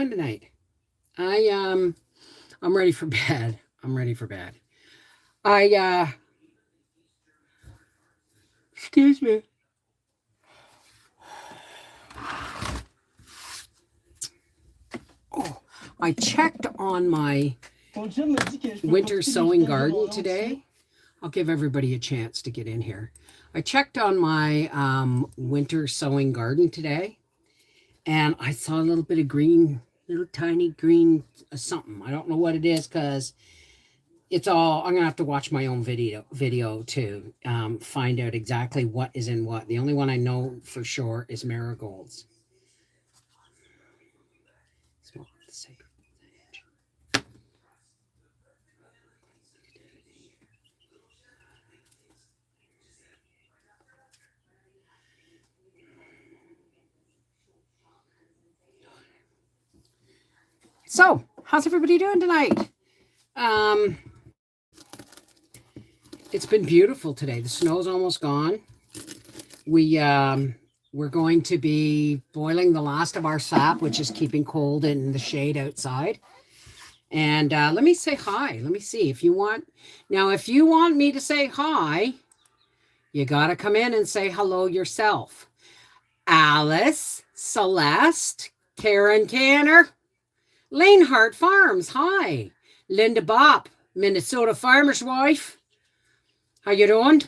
tonight? I'm ready for bed. I'm ready for bed. I excuse me. Oh, I checked on my winter sowing garden today. I'll give everybody a chance to get in here. I checked on my winter sowing garden today, and I saw a little bit of green, little tiny green something. I don't know what it is because it's all. I'm gonna have to watch my own video to find out exactly what is in what. The only one I know for sure is marigolds. So, how's everybody doing tonight? Um, it's been beautiful today. The snow's almost gone. We're going to be boiling the last of our sap, which is keeping cold in the shade outside. And let me say hi. Let me see if you want. Now, if you want me to say hi, you got to come in and say hello yourself. Alice, Celeste, Karen Canner, Lanehart Farms, hi. Linda Bopp, Minnesota farmer's wife. How you doing?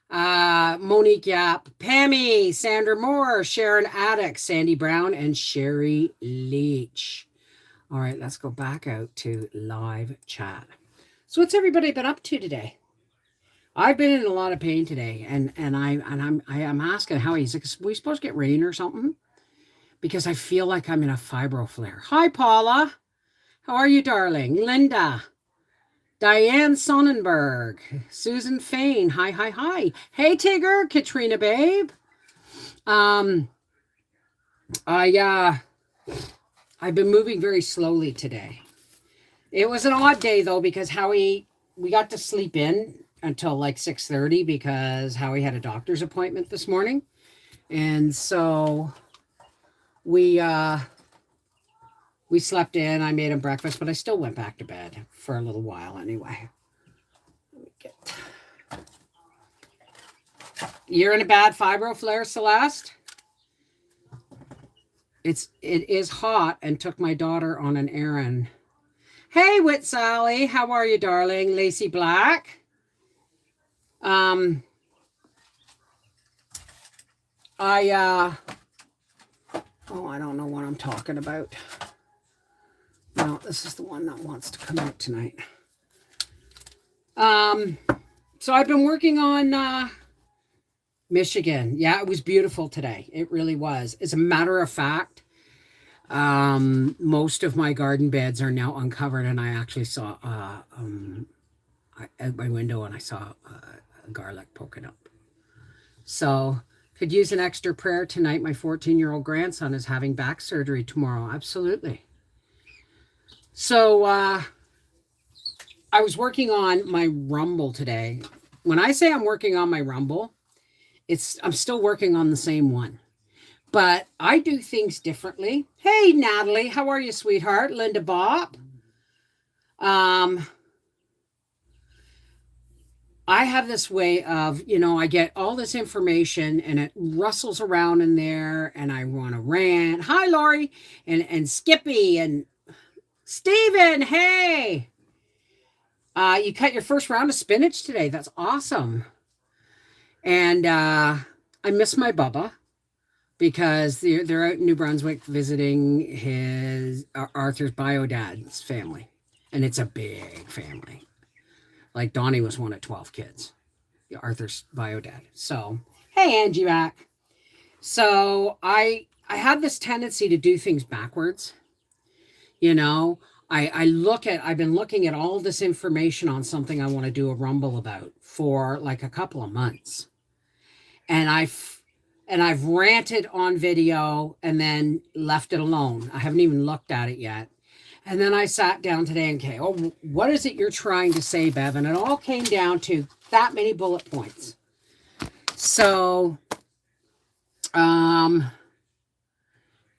Monique Yap, Pammy, Sandra Moore, Sharon Addick, Sandy Brown, and Sherry Leach. All right, let's go back out to live chat. So what's everybody been up to today? I've been in a lot of pain today, and I'm asking how he's like, we supposed to get rain or something? Because I feel like I'm in a fibro flare. Hi, Paula. How are you, darling? Linda. Diane Sonnenberg. Susan Fain. Hi, hi, hi. Hey, Tigger. Katrina Babe. I've been moving very slowly today. It was an odd day, though, because we got to sleep in until like 6:30 because Howie had a doctor's appointment this morning. And so we slept in. I made him breakfast, but I still went back to bed for a little while anyway. You're in a bad fibro flare, Celeste? It is hot and took my daughter on an errand. Hey, Wit Sally, how are you, darling? Lacey Black. I don't know what I'm talking about. No, this is the one that wants to come out tonight. So I've been working on Michigan. Yeah, it was beautiful today. It really was. As a matter of fact, most of my garden beds are now uncovered, and I actually saw out my window, and I saw garlic poking up. So could use an extra prayer tonight. My 14-year-old grandson is having back surgery tomorrow. Absolutely. So I was working on my Rumble today. When I say I'm working on my Rumble, I'm still working on the same one. But I do things differently. Hey, Natalie, how are you, sweetheart? Linda Bopp. I have this way of, I get all this information and it rustles around in there and I want to rant. Hi, Lori and Skippy and Steven. Hey, you cut your first round of spinach today. That's awesome. And I miss my Bubba because they're out in New Brunswick visiting his Arthur's bio dad's family. And it's a big family. Like Donnie was one of 12 kids, Arthur's bio dad. So, hey, Angie back. So I have this tendency to do things backwards. I've been looking at all this information on something I want to do a Rumble about for like a couple of months. And I've ranted on video and then left it alone. I haven't even looked at it yet. And then I sat down today and what is it you're trying to say, Bev? And it all came down to that many bullet points. So,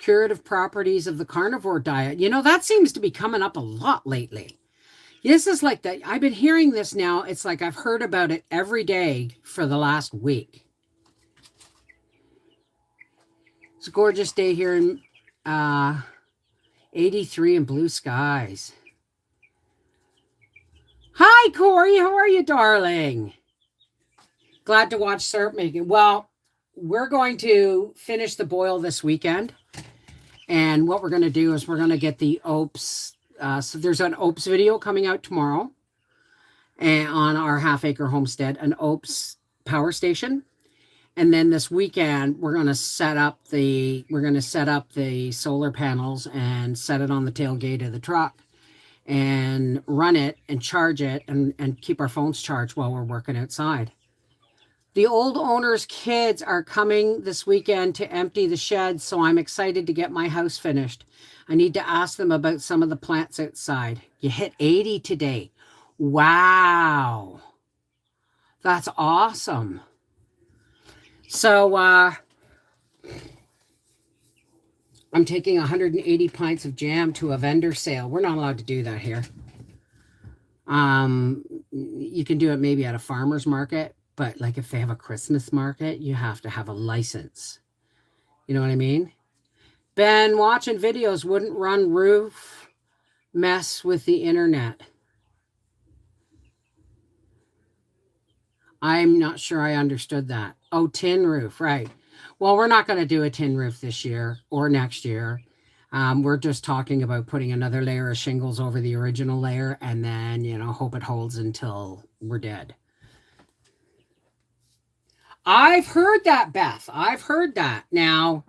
curative properties of the carnivore diet. You know, that seems to be coming up a lot lately. This is like that. I've been hearing this now. It's like I've heard about it every day for the last week. It's a gorgeous day here in 83 and blue skies. Hi, Corey. How are you, darling? Glad to watch syrup making. Well, we're going to finish the boil this weekend. And what we're going to do is we're going to get the OPS. So there's an OPS video coming out tomorrow and on our half-acre homestead, an OPS power station. And then this weekend, we're going to set up the solar panels and set it on the tailgate of the truck and run it and charge it and keep our phones charged while we're working outside. The old owner's kids are coming this weekend to empty the shed, so I'm excited to get my house finished. I need to ask them about some of the plants outside. You hit 80 today. Wow. That's awesome. So I'm taking 180 pints of jam to a vendor sale. We're not allowed to do that here. You can do it maybe at a farmer's market, but like if they have a Christmas market, you have to have a license. You know what I mean? Ben, watching videos wouldn't run roof, mess with the internet. I'm not sure I understood that. Oh, tin roof, right. Well, we're not going to do a tin roof this year or next year. We're just talking about putting another layer of shingles over the original layer and then, you know, hope it holds until we're dead. I've heard that, Beth. I've heard that. Now,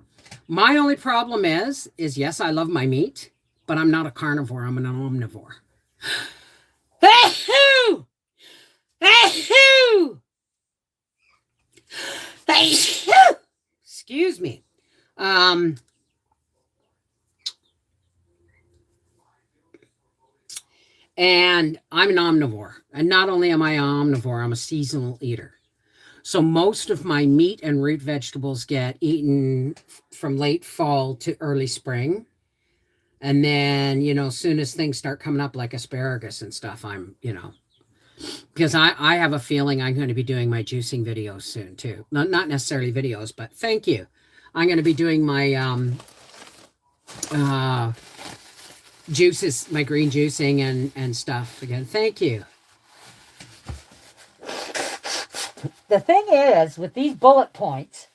my only problem is yes, I love my meat, but I'm not a carnivore. I'm an omnivore. Hey-hoo! Hey-hoo! Hey-hoo! Excuse me. And I'm an omnivore. And not only am I an omnivore, I'm a seasonal eater. So most of my meat and root vegetables get eaten from late fall to early spring. And then, you know, as soon as things start coming up like asparagus and stuff, I'm, you know, because I have a feeling I'm going to be doing my juicing videos soon too. Not necessarily videos, but thank you. I'm going to be doing my juices, my green juicing and stuff again. Thank you. The thing is, with these bullet points,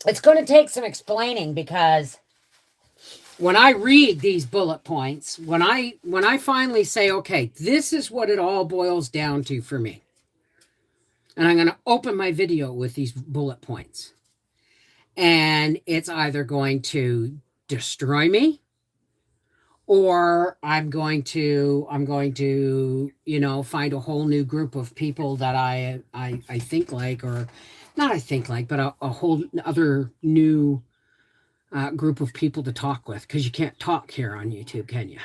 it's going to take some explaining because when I read these bullet points, when I finally say, okay, this is what it all boils down to for me, and I'm going to open my video with these bullet points, and it's either going to destroy me, or I'm going to, you know, find a whole new group of people that I think like, or not I think like, but a whole other new group of people to talk with, because you can't talk here on YouTube, can you?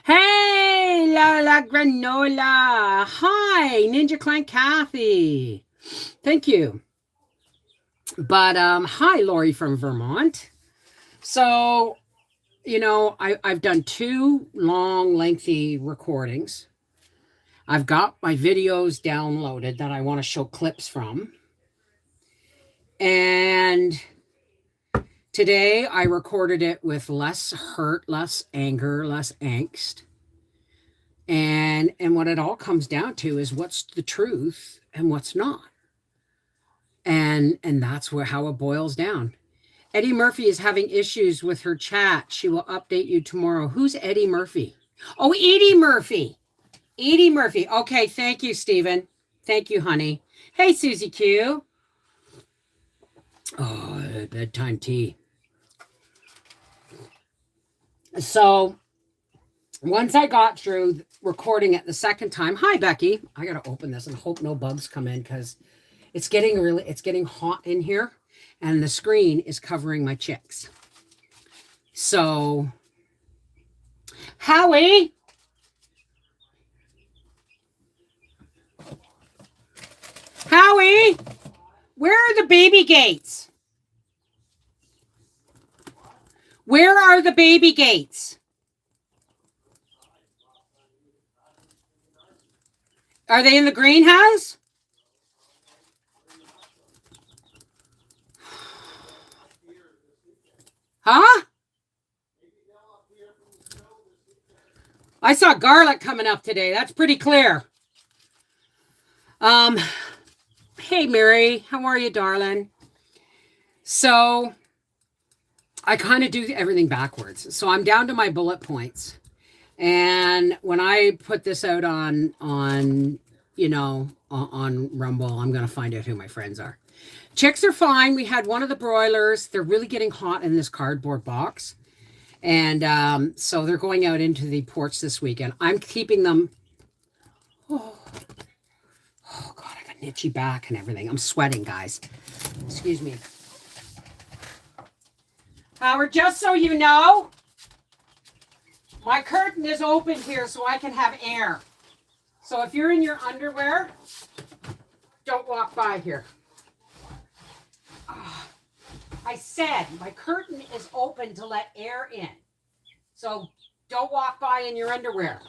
Hey, La Granola. Hi, Ninja Clan Kathy. Thank you. But hi, Lori from Vermont. So, you know, I've done 2 long, lengthy recordings. I've got my videos downloaded that I want to show clips from. And today I recorded it with less hurt, less anger, less angst. And what it all comes down to is what's the truth and what's not. And that's how it boils down. Eddie Murphy is having issues with her chat. She will update you tomorrow. Who's Eddie Murphy? Oh, Edie Murphy. Edie Murphy. Okay, thank you, Stephen. Thank you, honey. Hey, Susie Q. Oh, bedtime tea. So once I got through recording it the second time, hi, Becky. I got to open this and hope no bugs come in because it's getting hot in here. And the screen is covering my chicks. So, Howie. Howie. Where are the baby gates? Where are the baby gates? Are they in the greenhouse? Huh? I saw garlic coming up today. That's pretty clear. Hey, Mary. How are you, darling? So I kind of do everything backwards. So I'm down to my bullet points. And when I put this out on Rumble, I'm going to find out who my friends are. Chicks are fine. We had one of the broilers. They're really getting hot in this cardboard box. And so they're going out into the porch this weekend. I'm keeping them. Oh God, I got an itchy back and everything. I'm sweating, guys. Excuse me. Howard, just so you know, my curtain is open here so I can have air. So if you're in your underwear, don't walk by here. I said my curtain is open to let air in. So don't walk by in your underwear.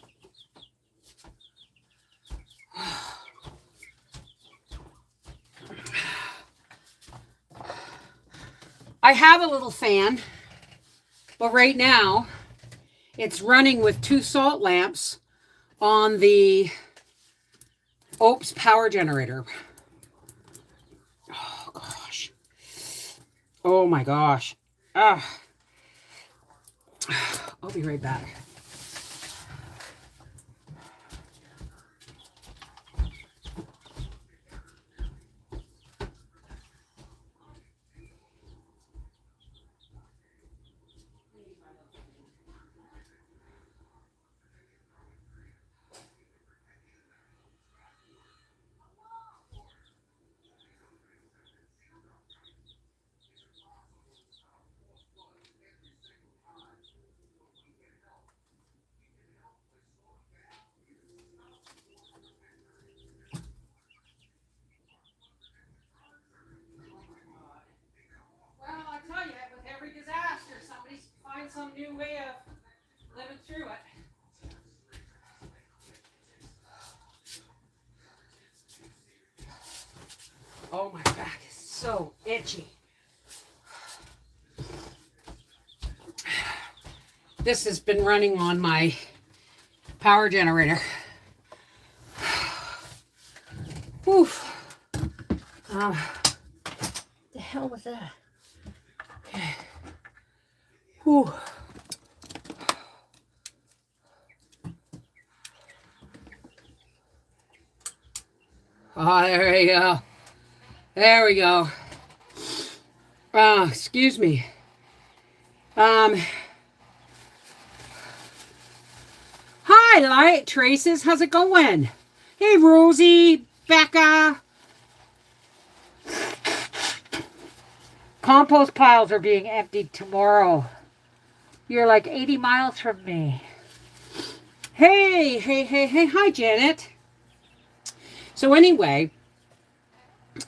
I have a little fan, but right now it's running with 2 salt lamps on the Opes power generator. Oh gosh. Oh my gosh. I'll be right back. Some new way of living through it. Oh, my back is so itchy. This has been running on my power generator. Oof. The hell was that? Okay. Whew. Oh, there we go. There we go. Excuse me. Hi, Light Traces. How's it going? Hey, Rosie, Becca. Compost piles are being emptied tomorrow. You're like 80 miles from me. Hey. Hi, Janet. So anyway,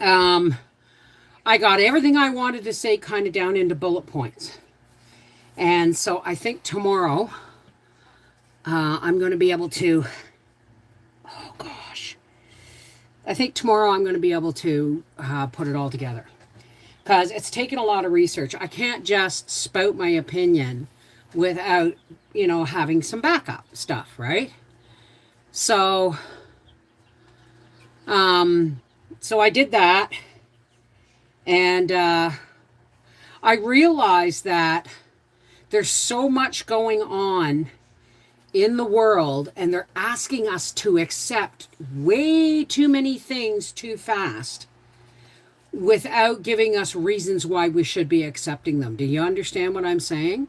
I got everything I wanted to say kind of down into bullet points. And so I think tomorrow I'm going to be able to, oh gosh. I think tomorrow I'm going to be able to put it all together. Because it's taken a lot of research. I can't just spout my opinion without, having some backup stuff, right? So, so I did that. And I realized that there's so much going on in the world, and they're asking us to accept way too many things too fast without giving us reasons why we should be accepting them. Do you understand what I'm saying?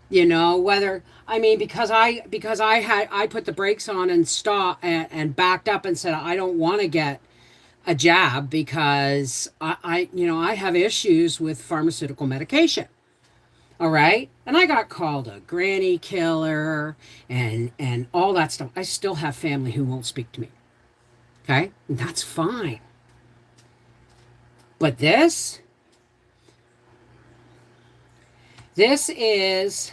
Because I put the brakes on and stopped and backed up and said, I don't want to get a jab because I have issues with pharmaceutical medication. All right. And I got called a granny killer and all that stuff. I still have family who won't speak to me. Okay. And that's fine. But this is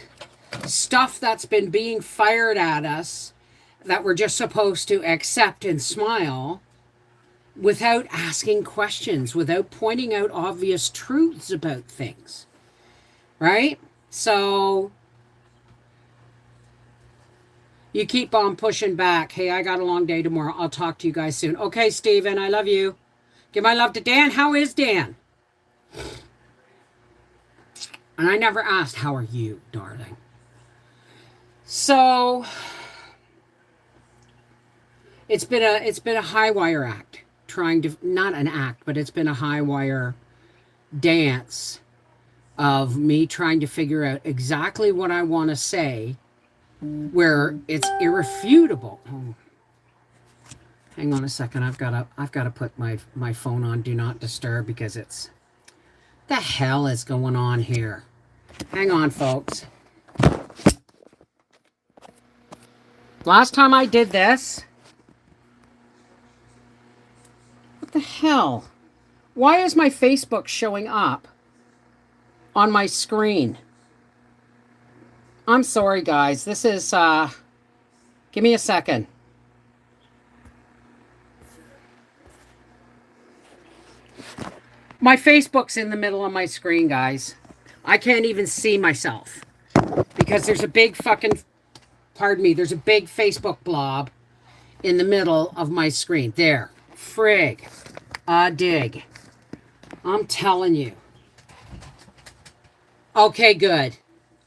stuff that's been being fired at us that we're just supposed to accept and smile without asking questions, without pointing out obvious truths about things, right? So you keep on pushing back. Hey, I got a long day tomorrow. I'll talk to you guys soon. Okay, Steven, I love you. Give my love to Dan. How is Dan? And I never asked, how are you, darling? So it's been a high wire act, trying to, not an act, but it's been a high wire dance of me trying to figure out exactly what I want to say where it's irrefutable. Oh, hang on a second. I've got to put my phone on do not disturb because it's, the hell is going on here? Hang on, folks. Last time I did this, what the hell? Why is my Facebook showing up on my screen? I'm sorry, guys. This is, give me a second. My Facebook's in the middle of my screen, guys. I can't even see myself because there's a big fucking, pardon me, there's a big Facebook blob in the middle of my screen. There. Frig. Dig. I'm telling you. Okay, good.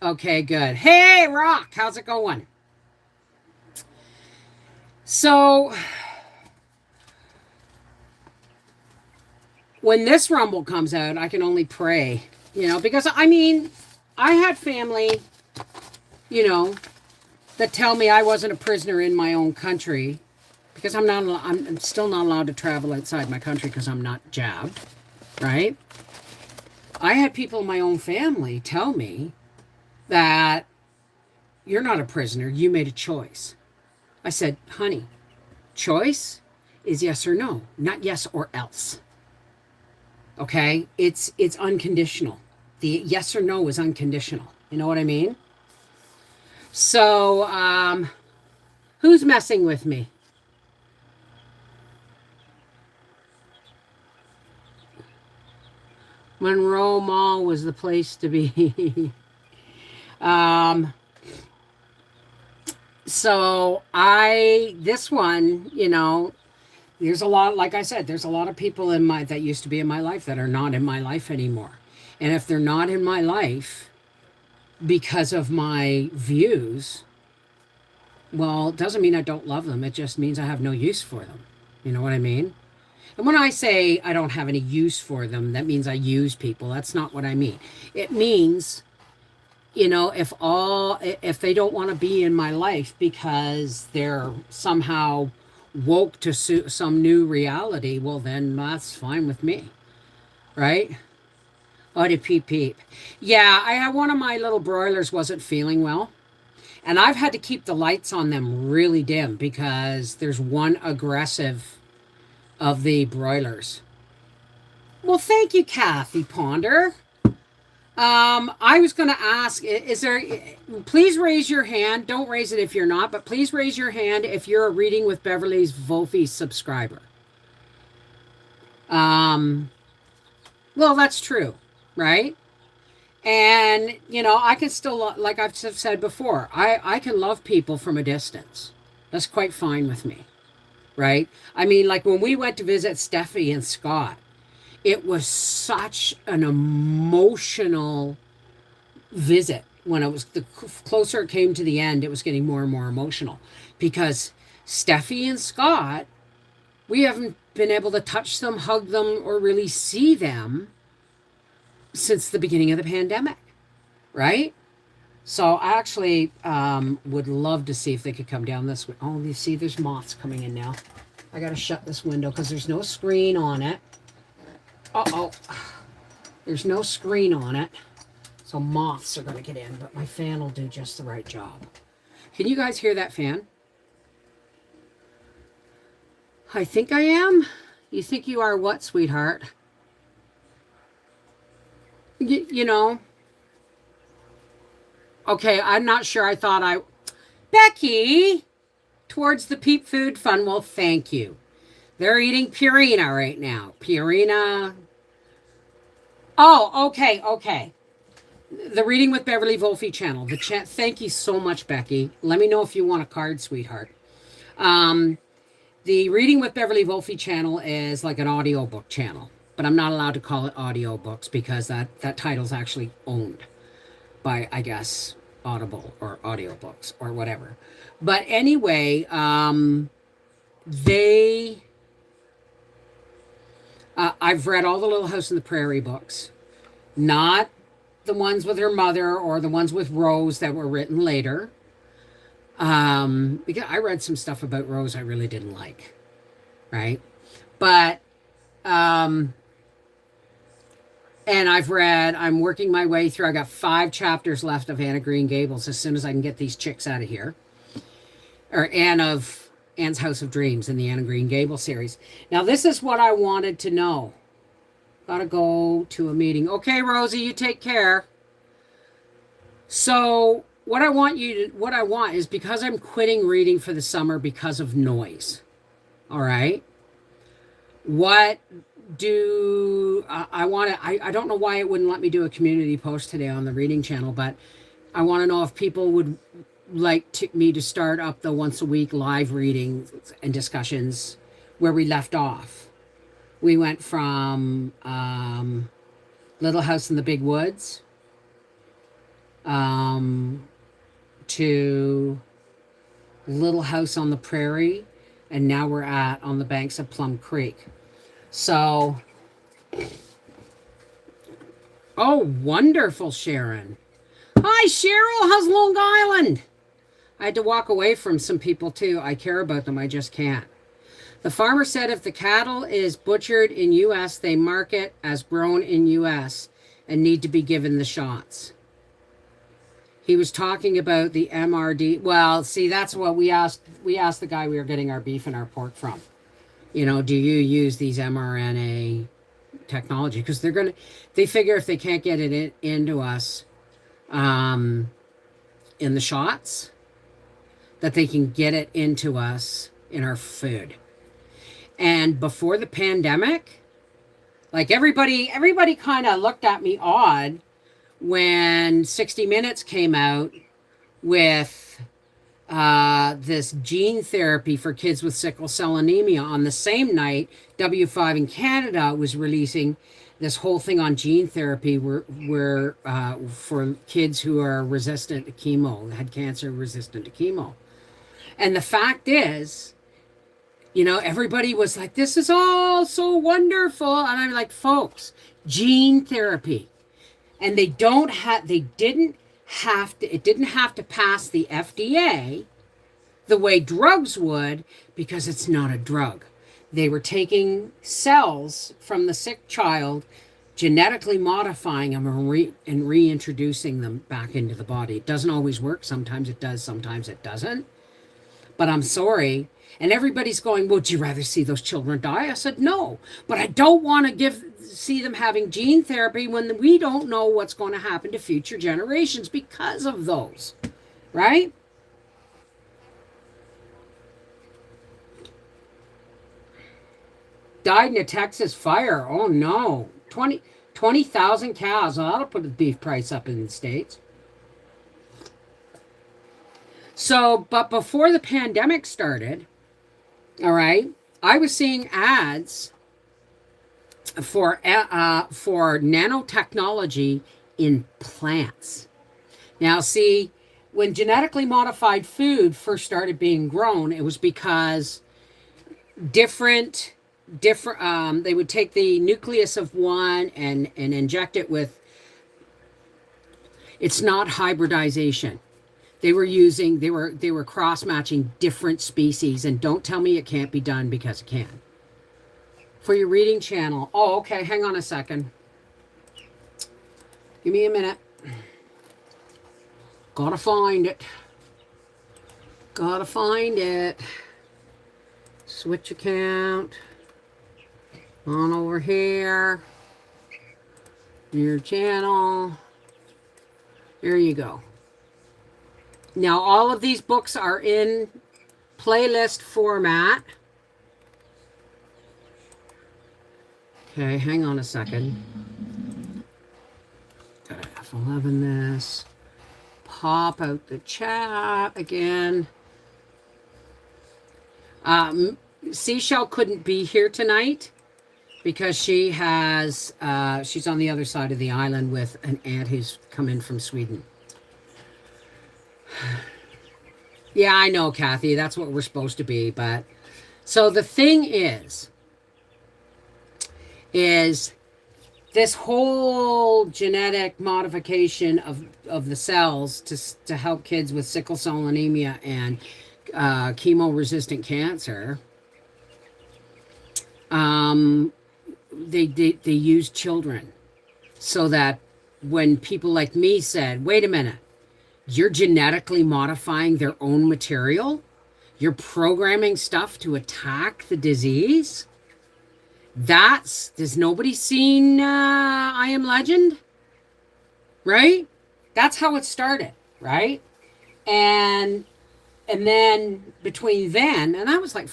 Okay, good. Hey, Rock, how's it going? So, when this Rumble comes out, I can only pray, because, I mean, I had family, that tell me I wasn't a prisoner in my own country because I'm still not allowed to travel outside my country because I'm not jabbed, right? I had people in my own family tell me that you're not a prisoner, you made a choice. I said, honey, choice is yes or no, not yes or else. Okay? It's unconditional. The yes or no is unconditional. You know what I mean? So, who's messing with me? Monroe Mall was the place to be. So this one, there's a lot, like I said, there's a lot of people that used to be in my life that are not in my life anymore. And if they're not in my life because of my views, well, it doesn't mean I don't love them. It just means I have no use for them. You know what I mean? And when I say I don't have any use for them, that means I use people. That's not what I mean. It means, if they don't want to be in my life because they're somehow woke to some new reality, well, then that's fine with me. Right? Oh, to peep peep. Yeah, I had one of my little broilers wasn't feeling well. And I've had to keep the lights on them really dim because there's one aggressive of the broilers. Well, thank you, Kathy Ponder. I was going to ask, please raise your hand. Don't raise it if you're not, but please raise your hand if you're a Reading with Beverly's Volfi subscriber. Well, that's true, right? And, I can still, like I've said before, I can love people from a distance. That's quite fine with me, right? I mean, like when we went to visit Steffi and Scott, it was such an emotional visit. When it was, the closer it came to the end, it was getting more and more emotional because Steffi and Scott, we haven't been able to touch them, hug them, or really see them since the beginning of the pandemic, right? So I actually would love to see if they could come down this way. Oh, you see, there's moths coming in now. I got to shut this window because there's no screen on it. Uh-oh. There's no screen on it. So moths are going to get in, but my fan will do just the right job. Can you guys hear that fan? I think I am. You think you are what, sweetheart? You know, okay, I'm not sure. I thought I. Becky, towards the Peep Food Fund. Well, thank you. They're eating Purina right now. Purina. Oh, okay, okay. The Reading with Beverly Wolfe channel. The chat. Thank you so much, Becky. Let me know if you want a card, sweetheart. Um, the Reading with Beverly Wolfe channel is like an audiobook channel, but I'm not allowed to call it audiobooks because that title's actually owned by, I guess, Audible or audiobooks or whatever. But anyway, they I've read all the Little House on the Prairie books, not the ones with her mother or the ones with Rose that were written later. Because I read some stuff about Rose I really didn't like, right? But and I'm working my way through. I got 5 chapters left of Anne of Green Gables as soon as I can get these chicks out of here. Or Anne's House of Dreams in the Anne of Green Gables series. Now, this is what I wanted to know. Gotta go to a meeting. Okay, Rosie, you take care. So, what I want is, because I'm quitting reading for the summer because of noise. All right. What do I want to? I don't know why it wouldn't let me do a community post today on the reading channel, but I want to know if people would like me to start up the once a week live readings and discussions where we left off. We went from Little House in the Big Woods to Little House on the Prairie, and now we're on the banks of Plum Creek. So, oh, wonderful, Sharon. Hi, Cheryl. How's Long Island? I had to walk away from some people, too. I care about them. I just can't. The farmer said if the cattle is butchered in U.S., they mark it as grown in U.S. and need to be given the shots. He was talking about the MRD. Well, see, that's what we asked. We asked the guy we were getting our beef and our pork from. You know, do you use these mRNA technology? Because they figure if they can't get it into us in the shots, that they can get it into us in our food. And before the pandemic, like everybody kind of looked at me odd when 60 Minutes came out with this gene therapy for kids with sickle cell anemia. On the same night, W5 in Canada was releasing this whole thing on gene therapy where for kids who are resistant to chemo, had cancer resistant to chemo. And the fact is, you know, everybody was like, this is all so wonderful. And I'm like, folks, gene therapy. And it didn't have to pass the FDA the way drugs would, because it's not a drug. They were taking cells from the sick child, genetically modifying them and reintroducing them back into the body. It doesn't always work. Sometimes it does, sometimes it doesn't. But I'm sorry. And everybody's going, would you rather see those children die? I said, no. But I don't want to see them having gene therapy when we don't know what's going to happen to future generations because of those. Right? Died in a Texas fire. Oh, no. 20,000 cows. Well, that'll put the beef price up in the States. So, but before the pandemic started, all right, I was seeing ads for nanotechnology in plants. Now, see, when genetically modified food first started being grown, it was because different they would take the nucleus of one and inject it with. It's not hybridization. They were cross-matching different species, and don't tell me it can't be done, because it can. For your reading channel. Oh, okay, hang on a second. Give me a minute. Gotta find it. Switch account. On over here. Your channel. There you go. Now, all of these books are in playlist format. Okay, hang on a second. Gotta F11 this. Pop out the chat again. Seashell couldn't be here tonight because she has she's on the other side of the island with an aunt who's come in from Sweden. Yeah, I know, Kathy. That's what we're supposed to be. But so the thing is this whole genetic modification of the cells to help kids with sickle cell anemia and chemo-resistant cancer. They use children so that when people like me said, wait a minute, you're genetically modifying their own material, you're programming stuff to attack the disease. Does nobody seen I Am Legend? Right? That's how it started, right? And then between then, and that was like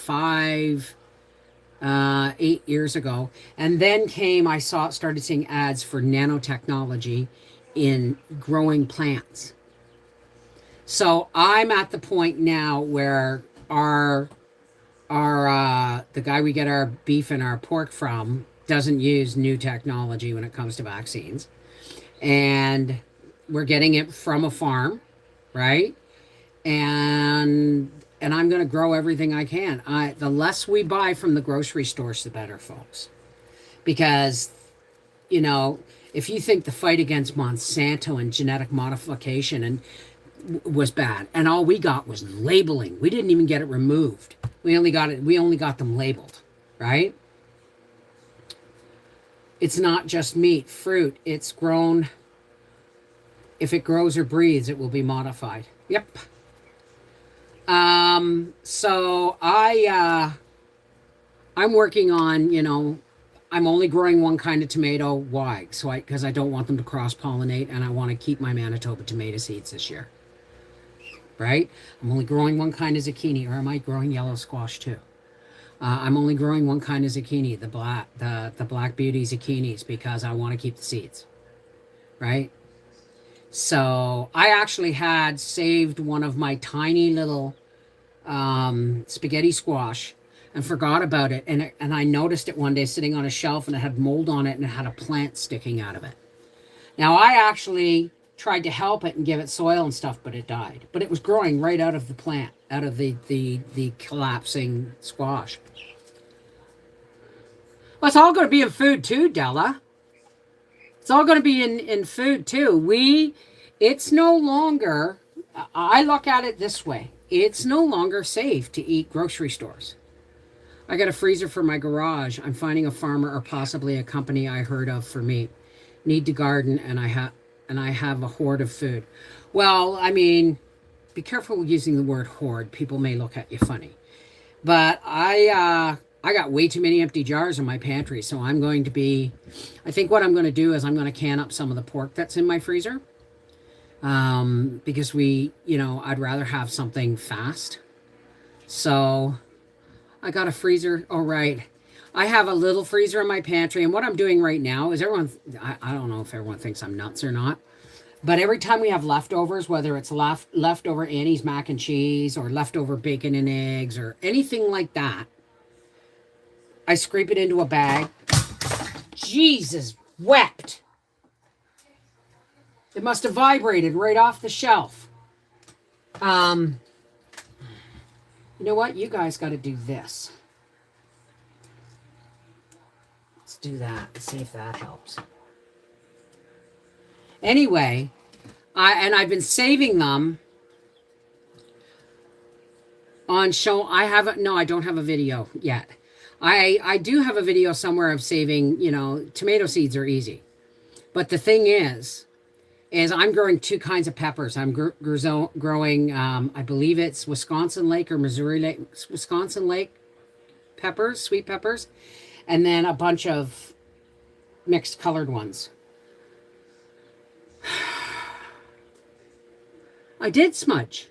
8 years ago, and then started seeing ads for nanotechnology in growing plants. So I'm at the point now where the guy we get our beef and our pork from doesn't use new technology when it comes to vaccines, and we're getting it from a farm, right? And I'm going to grow everything I can. The less we buy from the grocery stores, the better, folks. Because, if you think the fight against Monsanto and genetic modification and was bad, and all we got was labeling. We didn't even get it removed. We only got them labeled, right? It's not just meat, fruit. It's grown. If it grows or breathes, it will be modified. Yep. So I'm working on, I'm only growing one kind of tomato. Why? Because I don't want them to cross-pollinate, and I want to keep my Manitoba tomato seeds this year. Right? I'm only growing one kind of zucchini, or am I growing yellow squash too? I'm only growing one kind of zucchini, the Black Beauty zucchinis, because I want to keep the seeds. Right? So I actually had saved one of my tiny little spaghetti squash and forgot about it. And I noticed it one day sitting on a shelf, and it had mold on it, and it had a plant sticking out of it. Now, I actually tried to help it and give it soil and stuff, but it died. But it was growing right out of the plant, out of the collapsing squash. Well, it's all going to be in food too, Della. It's all going to be in food too. It's no longer, I look at it this way. It's no longer safe to eat grocery stores. I got a freezer for my garage. I'm finding a farmer or possibly a company I heard of for meat. Need to garden, and I have a hoard of food. Well, I mean, be careful using the word hoard. People may look at you funny. But I got way too many empty jars in my pantry, so I think what I'm going to do is I'm going to can up some of the pork that's in my freezer. Because I'd rather have something fast. So I got a freezer. Oh, right. I have a little freezer in my pantry, and what I'm doing right now is I don't know if everyone thinks I'm nuts or not, but every time we have leftovers, whether it's leftover Annie's mac and cheese or leftover bacon and eggs or anything like that, I scrape it into a bag. Jesus wept. It must have vibrated right off the shelf. You know what? You guys got to do this. Let's do that and see if that helps. Anyway, I've been saving them on show. I don't have a video yet. I do have a video somewhere of saving, tomato seeds are easy. But the thing is I'm growing two kinds of peppers. I'm growing, I believe it's Wisconsin Lake or Missouri Lake, Wisconsin Lake peppers, sweet peppers, and then a bunch of mixed colored ones. I did smudge.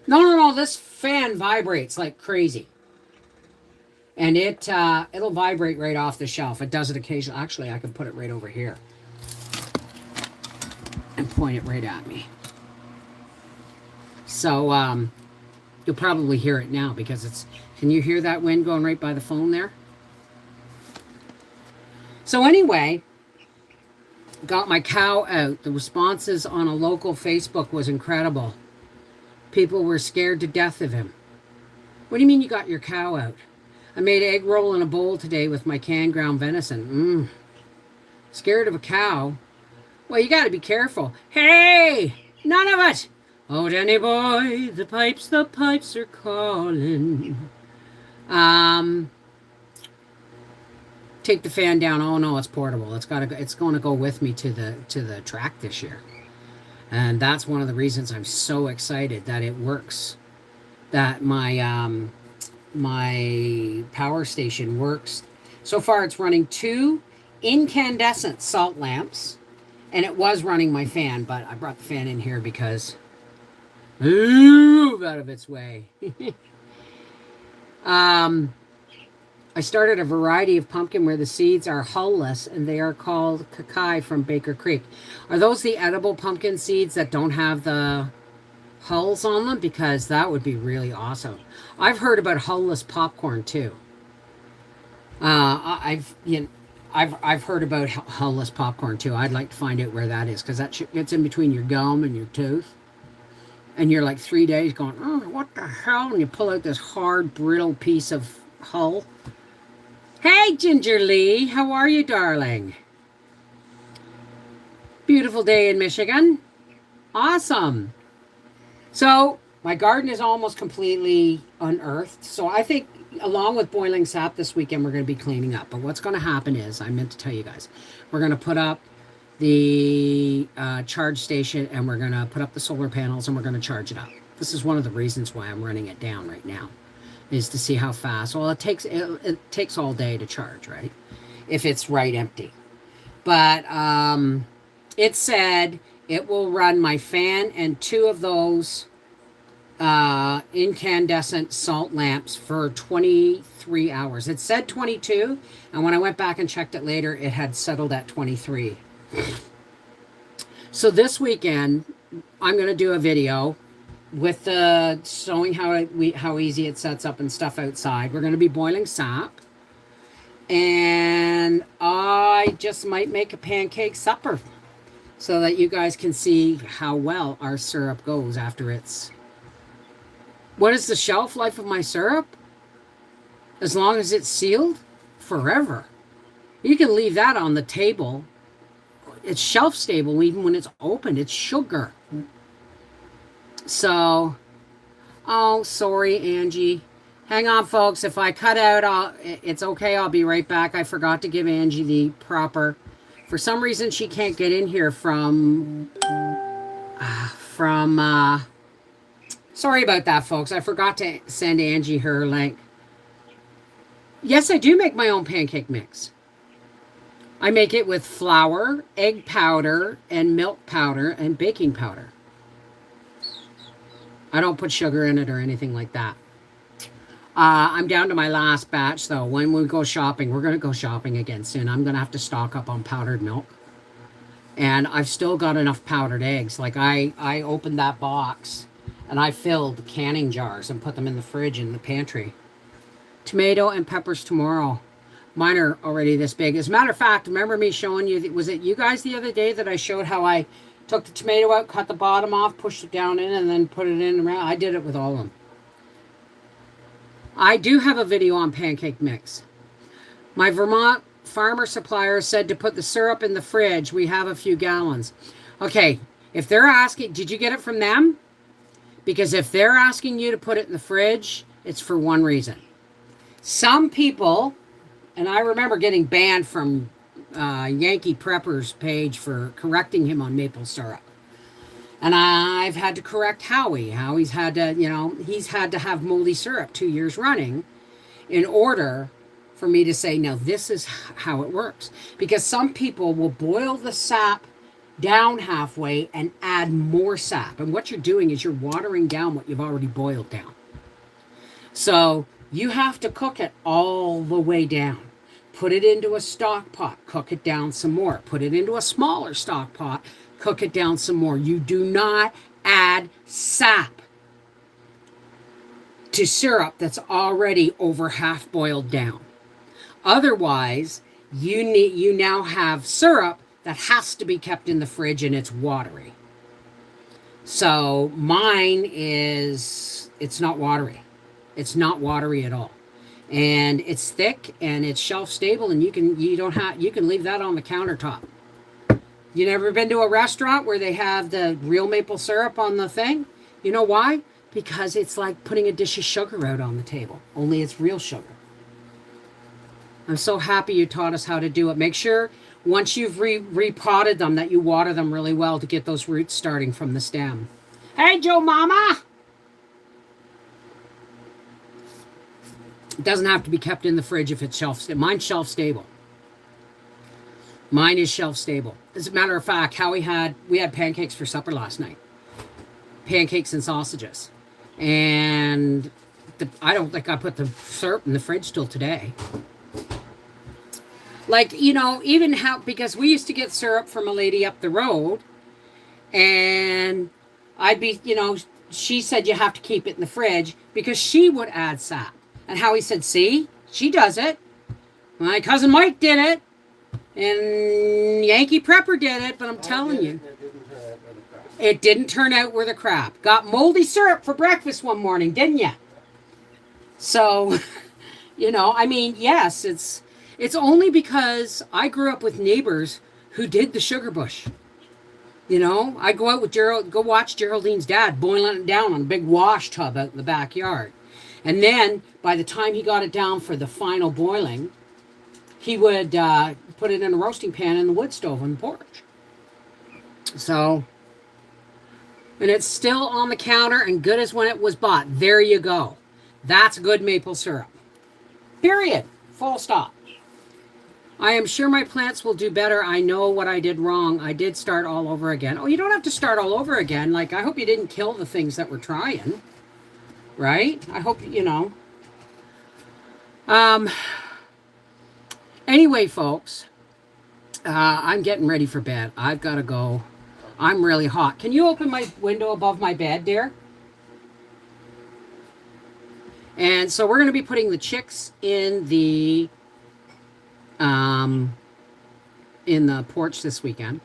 No. This fan vibrates like crazy. And it'll vibrate right off the shelf. It does it occasionally. Actually, I can put it right over here and point it right at me. So you'll probably hear it now because it's... Can you hear that wind going right by the phone there? So anyway, got my cow out. The responses on a local Facebook was incredible. People were scared to death of him. What do you mean you got your cow out? I made egg roll in a bowl today with my canned ground venison. Scared of a cow? Well, you got to be careful. Hey, none of it. Oh, Danny boy, the pipes are calling. Take the fan down. Oh no, it's portable. It's going to go with me to the track this year. And that's one of the reasons I'm so excited that it works. That my power station works. So far it's running 2 incandescent salt lamps, and it was running my fan, but I brought the fan in here because move out of its way. I started a variety of pumpkin where the seeds are hull-less, and they are called Kakai from Baker Creek. Are those the edible pumpkin seeds that don't have the hulls on them? Because that would be really awesome. I've heard about hull-less popcorn too. I've heard about hull-less popcorn too. I'd like to find out where that is, because that shit gets in between your gum and your tooth, and you're like 3 days going, oh, what the hell? And you pull out this hard, brittle piece of hull. Hey, Ginger Lee, how are you, darling? Beautiful day in Michigan. Awesome. So my garden is almost completely unearthed. So I think along with boiling sap this weekend, we're going to be cleaning up. But what's going to happen is, I meant to tell you guys, we're going to put up the charge station, and we're going to put up the solar panels, and we're going to charge it up. This is one of the reasons why I'm running it down right now, is to see how fast. Well, it takes all day to charge, right? If it's right empty. But it said it will run my fan and 2 of those incandescent salt lamps for 23 hours. It said 22, and when I went back and checked it later, it had settled at 23. So this weekend, I'm going to do a video with the showing how easy it sets up and stuff outside. We're going to be boiling sap, and I just might make a pancake supper so that you guys can see how well our syrup goes after it's... What is the shelf life of my syrup? As long as it's sealed? Forever. You can leave that on the table. It's shelf stable even when it's opened. It's sugar. So, oh, sorry, Angie. Hang on, folks. If I cut out, it's okay. I'll be right back. I forgot to give Angie the proper... For some reason, she can't get in here from sorry about that, folks. I forgot to send Angie her link. Yes, I do make my own pancake mix. I make it with flour, egg powder, and milk powder, and baking powder. I don't put sugar in it or anything like that. I'm down to my last batch, though. When we go shopping, we're going to go shopping again soon. I'm going to have to stock up on powdered milk. And I've still got enough powdered eggs. Like, I opened that box, and I filled canning jars and put them in the fridge in the pantry. Tomato and peppers tomorrow. Mine are already this big. As a matter of fact, remember me showing you, was it you guys the other day that I showed how I took the tomato out, cut the bottom off, pushed it down in, and then put it in around? I did it with all of them. I do have a video on pancake mix. My Vermont farmer supplier said to put the syrup in the fridge. We have a few gallons. Okay, if they're asking, did you get it from them? Because if they're asking you to put it in the fridge, it's for one reason. Some people, and I remember getting banned from Yankee Prepper's page for correcting him on maple syrup. And I've had to correct Howie. Howie's had to, he's had to have moldy syrup 2 years running in order for me to say, now this is how it works. Because some people will boil the sap down halfway and add more sap. And what you're doing is you're watering down what you've already boiled down. So you have to cook it all the way down. Put it into a stock pot, cook it down some more. Put it into a smaller stock pot, cook it down some more. You do not add sap to syrup that's already over half boiled down. Otherwise, you now have syrup that has to be kept in the fridge and it's watery. So mine it's not watery. It's not watery at all. And it's thick and it's shelf stable, and you can leave that on the countertop. You never been to a restaurant where they have the real maple syrup on the thing? You know why? Because it's like putting a dish of sugar out on the table, only it's real sugar. I'm so happy you taught us how to do it. Make sure once you've repotted them that you water them really well to get those roots starting from the stem. Hey, Joe Mama! It doesn't have to be kept in the fridge if it's shelf stable. Mine's shelf stable. Mine is shelf stable. As a matter of fact, we had pancakes for supper last night. Pancakes and sausages. And I don't think I put the syrup in the fridge till today. Like, even because we used to get syrup from a lady up the road, and I'd be, she said you have to keep it in the fridge because she would add sap. And Howie said, see, she does it. My cousin Mike did it. And Yankee Prepper did it, but I'm telling you. It didn't turn out worth a crap. Got moldy syrup for breakfast one morning, didn't you? So, yes, it's only because I grew up with neighbors who did the sugar bush. I go out with go watch Geraldine's dad boiling it down on a big wash tub out in the backyard. And then by the time he got it down for the final boiling, he would put it in a roasting pan in the wood stove on the porch. So, and it's still on the counter and good as when it was bought. There you go. That's good maple syrup. Period. Full stop. I am sure my plants will do better. I know what I did wrong. I did start all over again. Oh, you don't have to start all over again. Like, I hope you didn't kill the things that were trying. Right? I hope, Anyway, folks, I'm getting ready for bed. I've got to go. I'm really hot. Can you open my window above my bed, dear? And so we're going to be putting the chicks in the porch this weekend.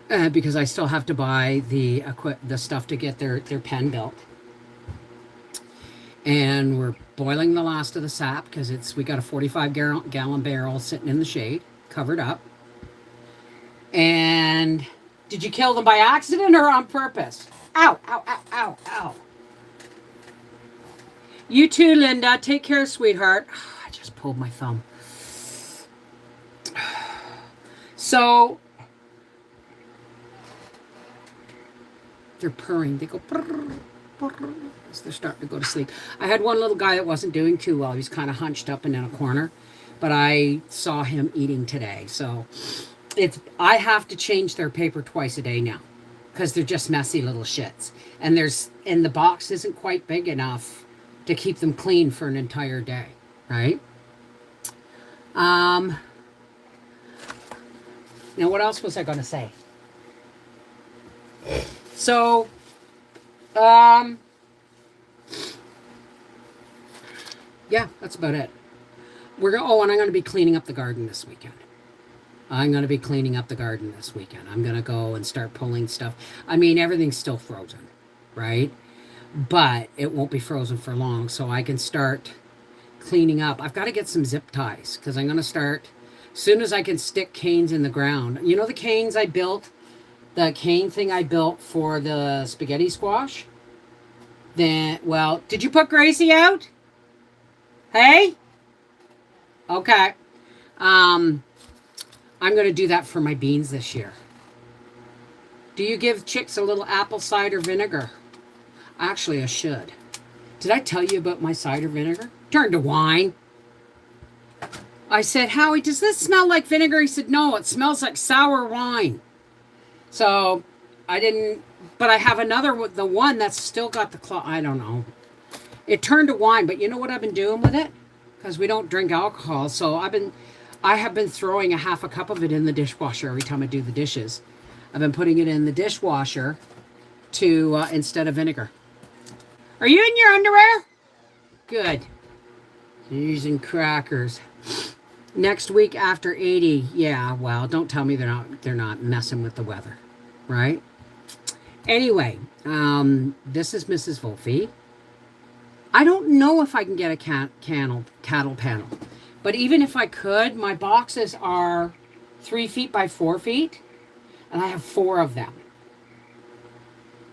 Because I still have to buy the stuff to get their pen built. And we're boiling the last of the sap because we got a 45-gallon barrel sitting in the shade, covered up. And did you kill them by accident or on purpose? Ow, ow, ow, ow, ow. You too, Linda. Take care, sweetheart. I just pulled my thumb. So, they're purring. They go purr, purr, as they're starting to go to sleep. I had one little guy that wasn't doing too well. He was kind of hunched up and in a corner. But I saw him eating today. So, I have to change their paper twice a day now. Because they're just messy little shits. And the box isn't quite big enough to keep them clean for an entire day. Right? Now, what else was I going to say? So, yeah, that's about it. And I'm going to be cleaning up the garden this weekend. I'm going to go and start pulling stuff. I mean, everything's still frozen, right? But it won't be frozen for long, so I can start cleaning up. I've got to get some zip ties, because I'm going to start, as soon as I can stick canes in the ground. You know the canes I built? The cane thing I built for the spaghetti squash? Did you put Gracie out? Hey? Okay. I'm going to do that for my beans this year. Do you give chicks a little apple cider vinegar? Actually, I should. Did I tell you about my cider vinegar? Turned to wine. I said, Howie, does this smell like vinegar? He said, no, it smells like sour wine. So I didn't, but I have another, the one that's still got the claw. I don't know. It turned to wine, but you know what I've been doing with it? Because we don't drink alcohol. So I have been throwing a half a cup of it in the dishwasher every time I do the dishes. I've been putting it in the dishwasher to, instead of vinegar. Are you in your underwear? Good. Using crackers. Next week after 80, yeah, well, don't tell me they're not messing with the weather, right? Anyway, this is Mrs. Wolfie. I don't know if I can get a cattle panel, but even if I could, my boxes are 3 feet by 4 feet, and I have 4 of them.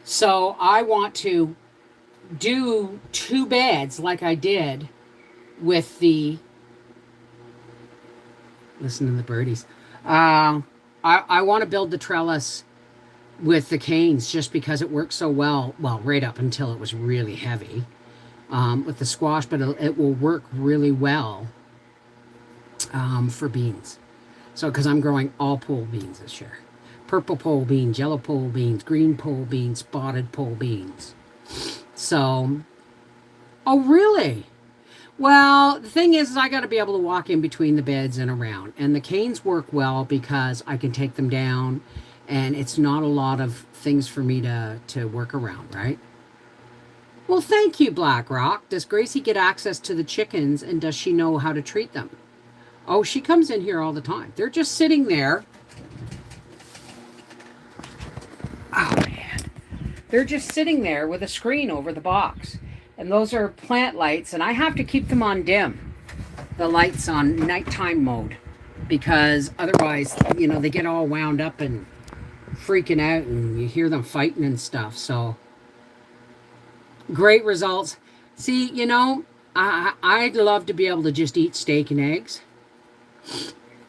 So I want to do 2 beds like I did with the, listen to the birdies. I want to build the trellis with the canes just because it works so well. Well, right up until it was really heavy with the squash, but it will work really well for beans. So, because I'm growing all pole beans this year. Purple pole beans, yellow pole beans, green pole beans, spotted pole beans. So, oh really? Well, the thing is I got to be able to walk in between the beds and around. And the canes work well because I can take them down and it's not a lot of things for me to work around, right? Well, thank you, BlackRock. Does Gracie get access to the chickens and does she know how to treat them? Oh, she comes in here all the time. They're just sitting there. Oh, man. They're just sitting there with a screen over the box. And those are plant lights, and I have to keep them on dim, the lights on nighttime mode, because otherwise, you know, they get all wound up and freaking out, and you hear them fighting and stuff. So, great results. See, you know, I'd love to be able to just eat steak and eggs.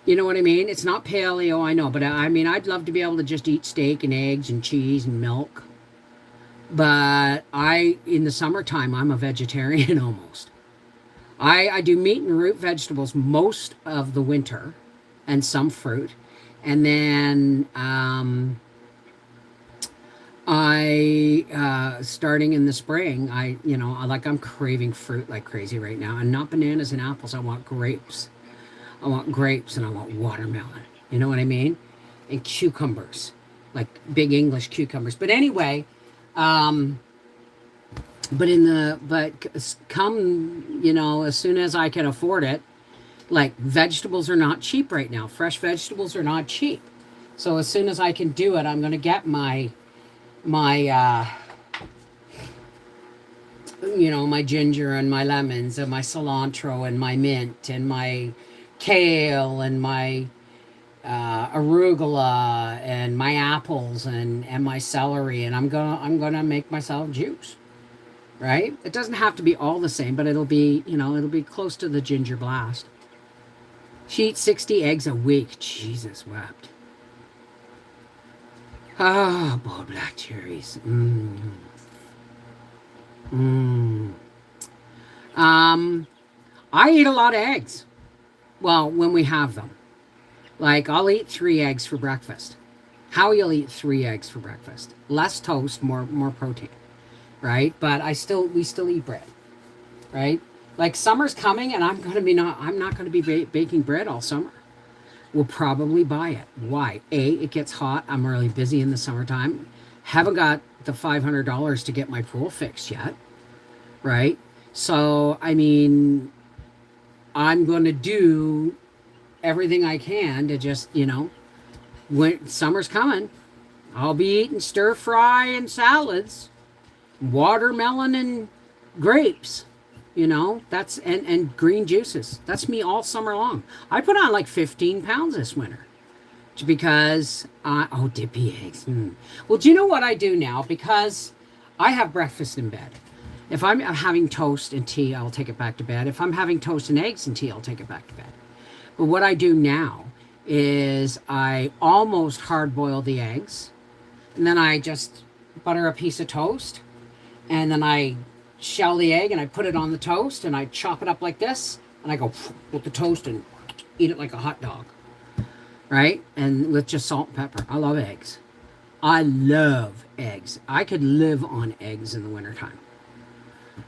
You know what I mean? It's not paleo, I know, but I mean, I'd love to be able to just eat steak and eggs and cheese and milk. But in the summertime, I'm a vegetarian almost. I do meat and root vegetables most of the winter and some fruit. And then starting in the spring, I'm craving fruit like crazy right now. And not bananas and apples. I want grapes. I want grapes and I want watermelon. You know what I mean? And cucumbers, like big English cucumbers. But anyway, come, you know, as soon as I can afford it, like vegetables are not cheap right now. Fresh vegetables are not cheap. So as soon as I can do it, I'm going to get my ginger and my lemons and my cilantro and my mint and my kale and my arugula and my apples and my celery, and I'm gonna make myself juice, right? It doesn't have to be all the same, but it'll be close to the ginger blast. She eats 60 eggs a week. Jesus wept. Ah, boiled black cherries. I eat a lot of eggs. Well, when we have them. Like, I'll eat 3 eggs for breakfast. Howie'll eat 3 eggs for breakfast. Less toast, more protein, right? But we still eat bread, right? Like, summer's coming, and I'm not going to be baking bread all summer. We'll probably buy it. Why? A, it gets hot. I'm really busy in the summertime. Haven't got the $500 to get my pool fixed yet, right? So, I mean, I'm going to do everything I can to just, when summer's coming, I'll be eating stir fry and salads, watermelon and grapes, that's, and green juices. That's me all summer long. I put on like 15 pounds this winter because, dippy eggs. Well, do you know what I do now? Because I have breakfast in bed. If I'm having toast and tea, I'll take it back to bed. If I'm having toast and eggs and tea, I'll take it back to bed. But what I do now is I almost hard boil the eggs, and then I just butter a piece of toast, and then I shell the egg and I put it on the toast and I chop it up like this, and I go with the toast and eat it like a hot dog, right? And with just salt and pepper. I love eggs. I love eggs. I could live on eggs in the wintertime.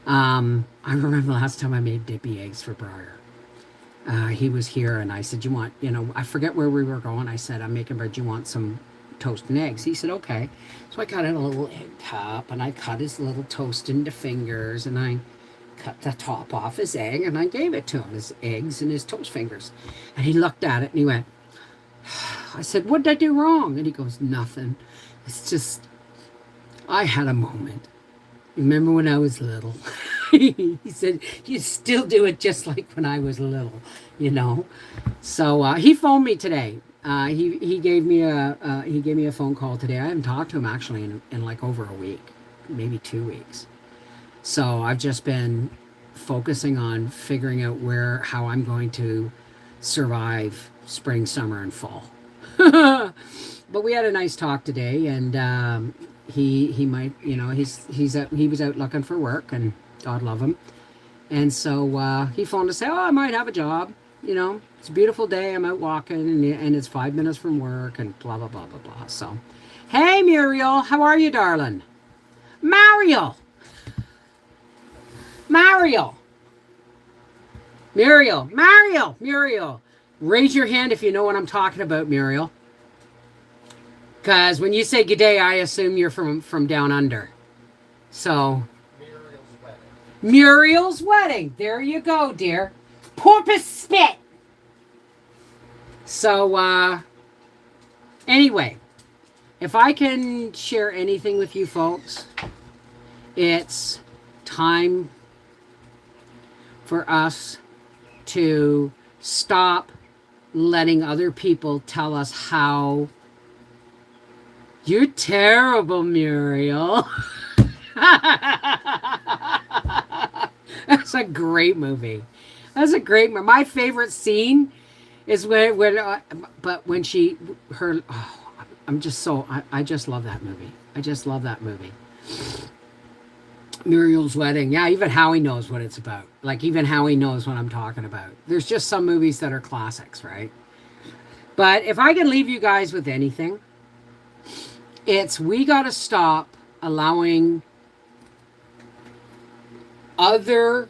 I remember the last time I made dippy eggs for Briar. He was here and I said, you want, I forget where we were going. I said, I'm making bread. Do you want some toast and eggs? He said, okay. So I got in a little egg cup and I cut his little toast into fingers and I cut the top off his egg and I gave it to him, his eggs and his toast fingers. And he looked at it and he went, I said, what did I do wrong? And he goes, nothing. It's just, I had a moment. Remember when I was little? He said, you still do it just like when I was little, So he phoned me today. He gave me a phone call today. I haven't talked to him actually in like over a week, maybe 2 weeks. So I've just been focusing on figuring out how I'm going to survive spring, summer, and fall. But we had a nice talk today, and he might, he was out looking for work, and God love him. And so he phoned to say, oh, I might have a job. It's a beautiful day. I'm out walking, and it's 5 minutes from work, and blah, blah, blah, blah, blah. So, hey, Muriel, how are you, darling? Mariel. Raise your hand if you know what I'm talking about, Muriel. Because when you say good day, I assume you're from down under. So, Muriel's wedding. There you go, dear. Porpoise spit. So, anyway, if I can share anything with you folks, it's time for us to stop letting other people tell us how you're terrible, Muriel. That's a great movie. My favorite scene is when I just love that movie. I just love that movie. Muriel's Wedding. Yeah, even Howie knows what it's about. Like, even Howie knows what I'm talking about. There's just some movies that are classics, right? But if I can leave you guys with anything, it's we got to stop allowing other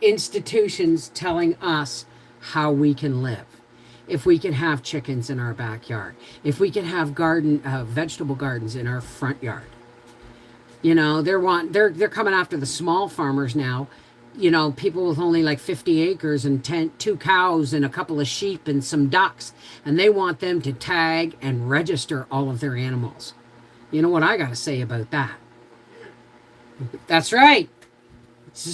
institutions telling us how we can live. If we can have chickens in our backyard. If we can have vegetable gardens in our front yard. They're coming after the small farmers now. People with only like 50 acres and 2 cows and a couple of sheep and some ducks. And they want them to tag and register all of their animals. You know what I got to say about that? That's right. It's a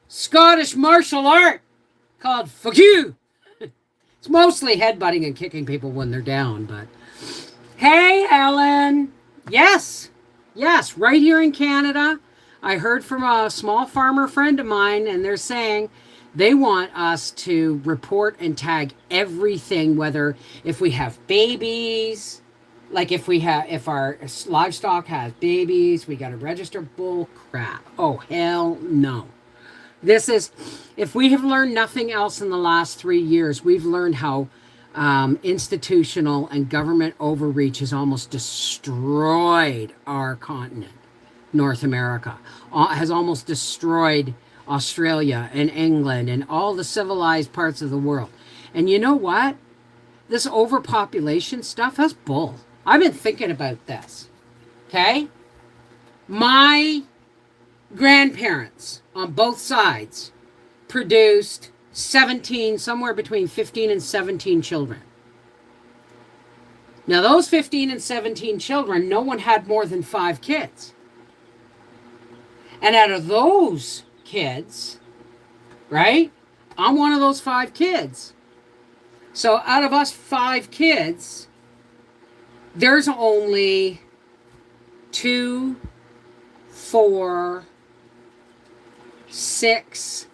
Scottish martial art called fuck you. It's mostly headbutting and kicking people when they're down, but hey, Ellen. Yes, right here in Canada. I heard from a small farmer friend of mine, and they're saying they want us to report and tag everything, whether if we have babies, like if our livestock has babies, we got to register. Bull crap. Oh, hell no. This is, if we have learned nothing else in the last 3 years, we've learned how institutional and government overreach has almost destroyed our continent. North America has almost destroyed Australia and England and all the civilized parts of the world. And you know what? This overpopulation stuff, that's bull. I've been thinking about this. Okay? My grandparents on both sides produced 17, somewhere between 15 and 17 children. Now, those 15 and 17 children, no one had more than 5 kids. And out of those kids, right, I'm one of those 5 kids. So out of us 5 kids, there's only 2, 4, 6.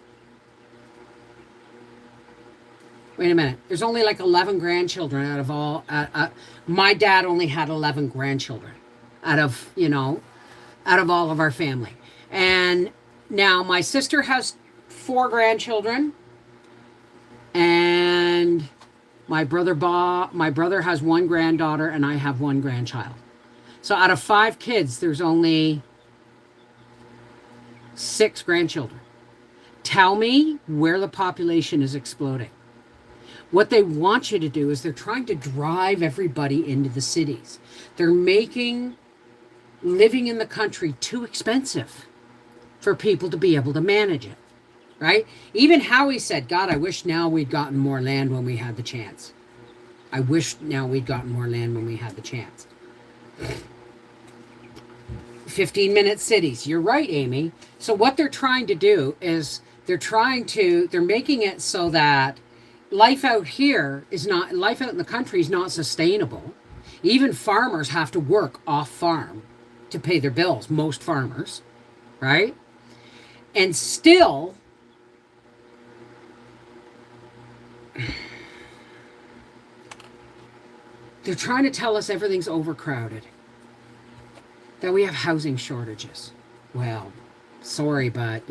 Wait a minute. There's only like 11 grandchildren out of all. My dad only had 11 grandchildren out of all of our family. And now my sister has 4 grandchildren. and my brother has one granddaughter, and I have one grandchild. So out of 5 kids, there's only 6 grandchildren. Tell me where the population is exploding. What they want you to do is they're trying to drive everybody into the cities. They're making living in the country too expensive for people to be able to manage it, right? Even Howie said, God, I wish now we'd gotten more land when we had the chance. I wish now we'd gotten more land when we had the chance. 15-minute cities. You're right, Amy. So what they're trying to do is they're making it so that life out in the country is not sustainable. Even farmers have to work off farm to pay their bills, most farmers, right? And still, they're trying to tell us everything's overcrowded, that we have housing shortages. Well, sorry, but,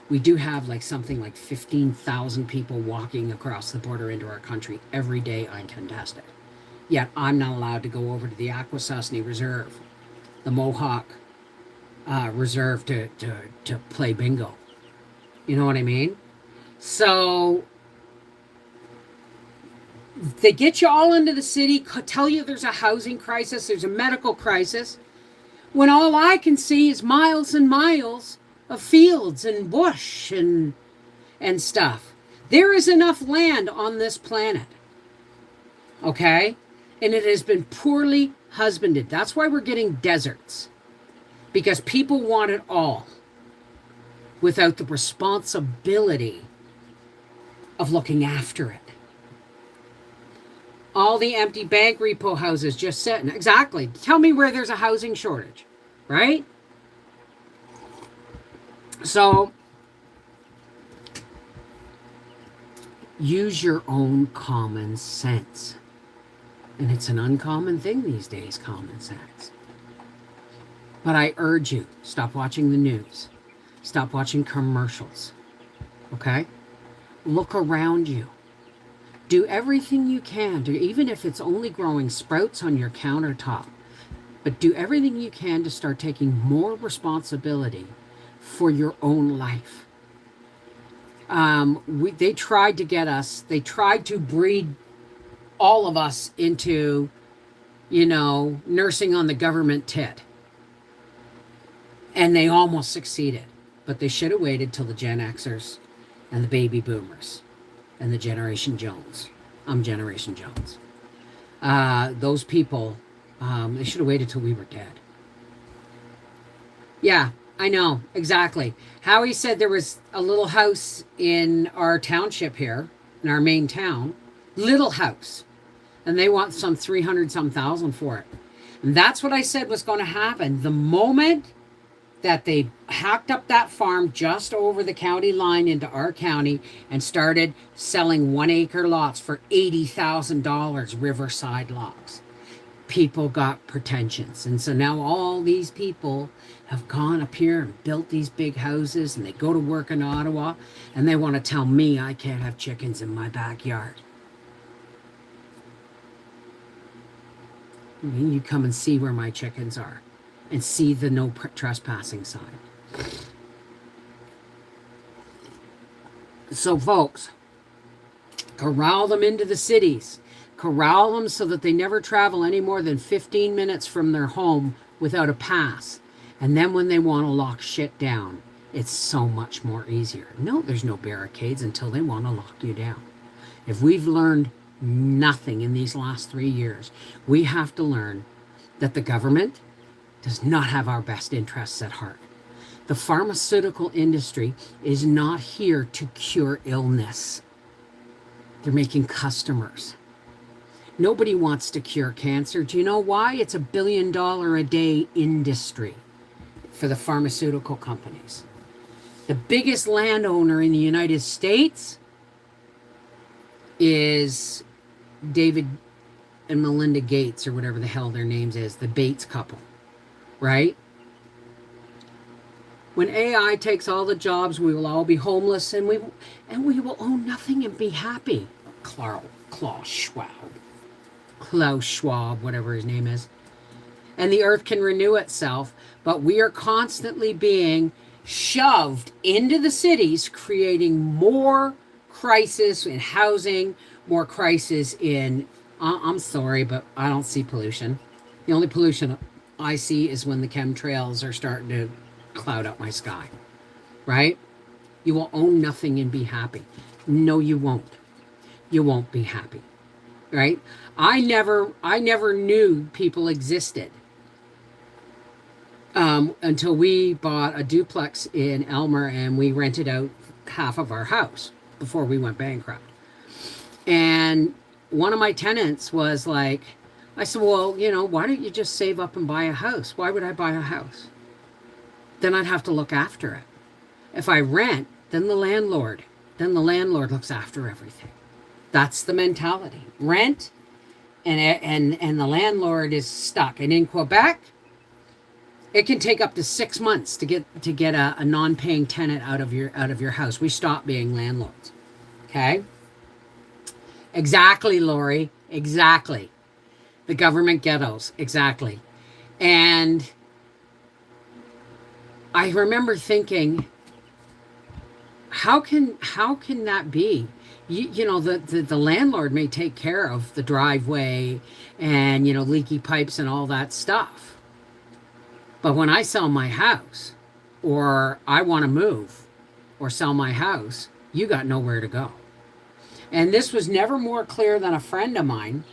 we do have something like 15,000 people walking across the border into our country every day uncontested. Yet I'm not allowed to go over to the Akwesasne Reserve, the Mohawk Reserve, to play bingo. You know what I mean? So they get you all into the city, tell you there's a housing crisis, there's a medical crisis, when all I can see is miles and miles of fields and bush and stuff. There is enough land on this planet, okay? And it has been poorly husbanded. That's why we're getting deserts, because people want it all without the responsibility of looking after it. All the empty bank repo houses just sitting. Exactly. Tell me where there's a housing shortage, right? So use your own common sense. And it's an uncommon thing these days, common sense. But I urge you, stop watching the news. Stop watching commercials. Okay? Look around you. Do everything you can, even if it's only growing sprouts on your countertop. But do everything you can to start taking more responsibility for your own life. They tried to breed all of us into, nursing on the government tit. And they almost succeeded. But they should have waited till the Gen Xers and the baby boomers and the Generation Jones. I'm Generation Jones. Those people, they should have waited till we were dead. Yeah, I know, exactly. Howie said there was a little house in our township here, in our main town, little house, and they want some 300-some thousand for it. And that's what I said was going to happen. The moment that they hacked up that farm just over the county line into our county and started selling 1-acre lots for $80,000, riverside lots, people got pretensions. And so now all these people have gone up here and built these big houses, and they go to work in Ottawa, and they want to tell me I can't have chickens in my backyard. I mean, you come and see where my chickens are and see the no trespassing sign. So folks, corral them into the cities. Corral them so that they never travel any more than 15 minutes from their home without a pass. And then when they want to lock shit down, it's so much more easier. No, there's no barricades until they want to lock you down. If we've learned nothing in these last 3 years, we have to learn that the government does not have our best interests at heart. The pharmaceutical industry is not here to cure illness. They're making customers. Nobody wants to cure cancer. Do you know why? It's $1 billion a day industry for the pharmaceutical companies. The biggest landowner in the United States is David and Melinda Gates, or whatever the hell their names is, the Bates couple, right? When AI takes all the jobs, we will all be homeless, and we will own nothing and be happy. Klaus Schwab, whatever his name is. And the earth can renew itself, but we are constantly being shoved into the cities, creating more crisis in housing, more crisis in, I'm sorry, but I don't see pollution. The only pollution I see is when the chemtrails are starting to cloud up my sky, right? You will own nothing and be happy. No, you won't. You won't be happy, right? I never knew people existed until we bought a duplex in Elmer and we rented out half of our house before we went bankrupt. And one of my tenants was like, I said, well, why don't you just save up and buy a house? Why would I buy a house? Then I'd have to look after it. If I rent, then the landlord looks after everything. That's the mentality. Rent and the landlord is stuck. And in Quebec, it can take up to 6 months to get a non-paying tenant out of your house. We stop being landlords. Okay? Exactly, Lori. Exactly. The government ghettos. Exactly. And I remember thinking, how can that be? The landlord may take care of the driveway and, leaky pipes and all that stuff. But when I sell my house or I want to move or sell my house, you got nowhere to go. And this was never more clear than a friend of mine.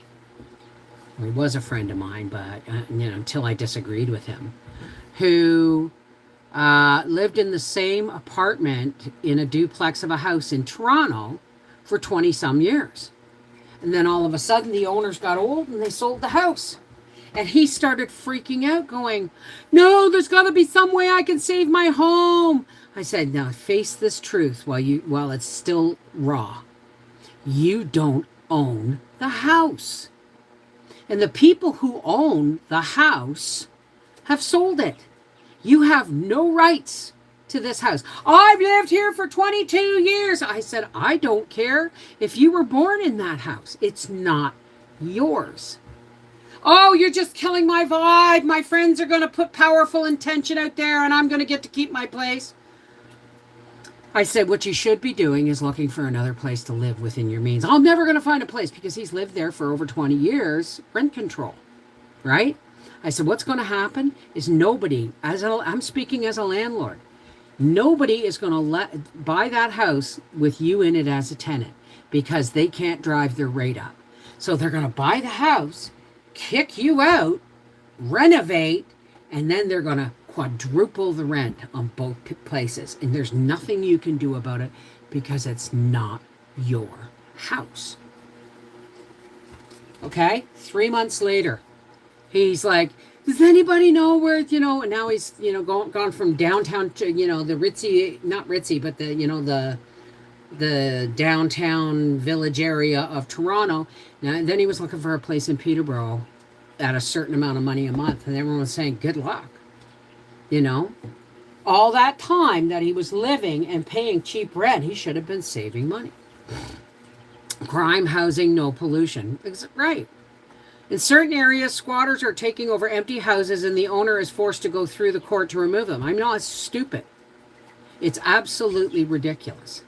He was a friend of mine, but, until I disagreed with him, who lived in the same apartment in a duplex of a house in Toronto for 20 some years. And then all of a sudden the owners got old and they sold the house. And he started freaking out going, no, there's got to be some way I can save my home. I said, now face this truth while it's still raw. You don't own the house. And the people who own the house have sold it. You have no rights to this house. I've lived here for 22 years. I said, I don't care if you were born in that house. It's not yours. Oh, you're just killing my vibe. My friends are going to put powerful intention out there and I'm going to get to keep my place. I said, what you should be doing is looking for another place to live within your means. I'm never going to find a place because he's lived there for over 20 years. Rent control, right? I said, what's going to happen is nobody, I'm speaking as a landlord, nobody is going to buy that house with you in it as a tenant because they can't drive their rate up. So they're going to buy the house, kick you out, renovate, and then they're going to quadruple the rent on both places. And there's nothing you can do about it because it's not your house. Okay? 3 months later, he's like, does anybody know where, and now he's, gone from downtown to, the ritzy, not ritzy, but the downtown village area of Toronto. And then he was looking for a place in Peterborough at a certain amount of money a month. And everyone was saying, good luck. All that time that he was living and paying cheap rent, he should have been saving money. Crime, housing, no pollution. Right. In certain areas, squatters are taking over empty houses and the owner is forced to go through the court to remove them. I know it's stupid. It's absolutely ridiculous.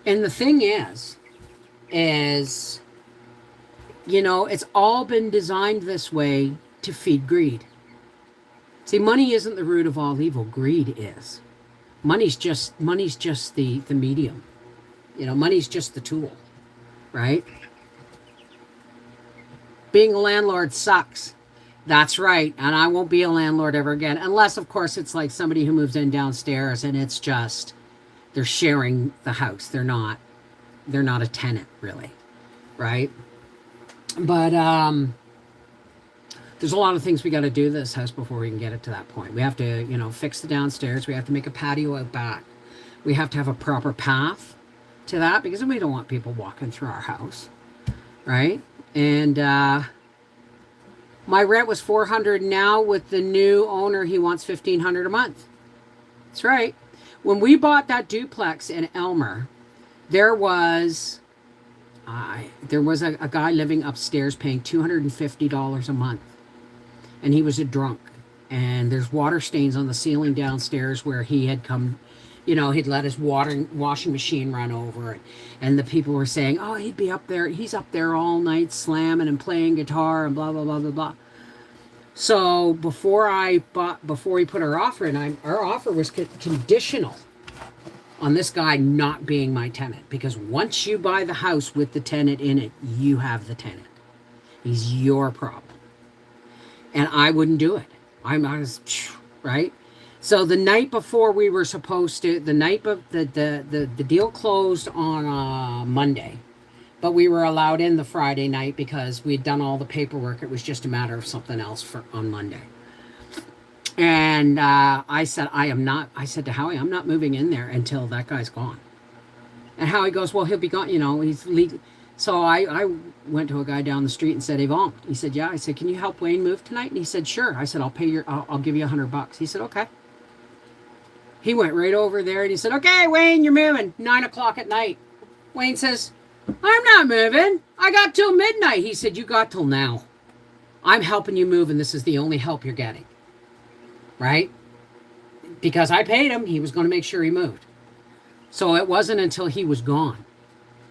And the thing is, it's all been designed this way to feed greed. See, money isn't the root of all evil. Greed is. Money's just the medium. Money's just the tool, right? Being a landlord sucks. That's right. And I won't be a landlord ever again. Unless, of course, it's like somebody who moves in downstairs and it's just, they're sharing the house. They're not a tenant, really. Right? But there's a lot of things we got to do to this house before we can get it to that point. We have to, fix the downstairs. We have to make a patio out back. We have to have a proper path to that because we don't want people walking through our house. Right? And my rent was $400. Now with the new owner, he wants $1,500 a month. That's right. When we bought that duplex in Elmer, there was There was a guy living upstairs paying $250 a month, and he was a drunk. And there's water stains on the ceiling downstairs where he had come, he'd let his washing machine run over it. And the people were saying, oh, he'd be up there. He's up there all night slamming and playing guitar and blah, blah, blah, blah, blah. So before we put our offer in, our offer was conditional on this guy not being my tenant, because once you buy the house with the tenant in it, you have the tenant. He's your problem. And I wouldn't do it. I was right. So the night before we were supposed to, the night of the deal closed on Monday, but we were allowed in the Friday night because we'd done all the paperwork. It was just a matter of something else on Monday. And I said to Howie, I'm not moving in there until that guy's gone. And Howie goes, well, he'll be gone. He's legal. So I went to a guy down the street and said, Yvonne. He said, yeah. I said, can you help Wayne move tonight? And he said, sure. I said, I'll give you $100. He said, okay. He went right over there and he said, okay, Wayne, you're moving 9:00 at night. Wayne says, I'm not moving. I got till midnight. He said, you got till now. I'm helping you move, and this is the only help you're getting. Right? Because I paid him, he was going to make sure he moved. So it wasn't until he was gone.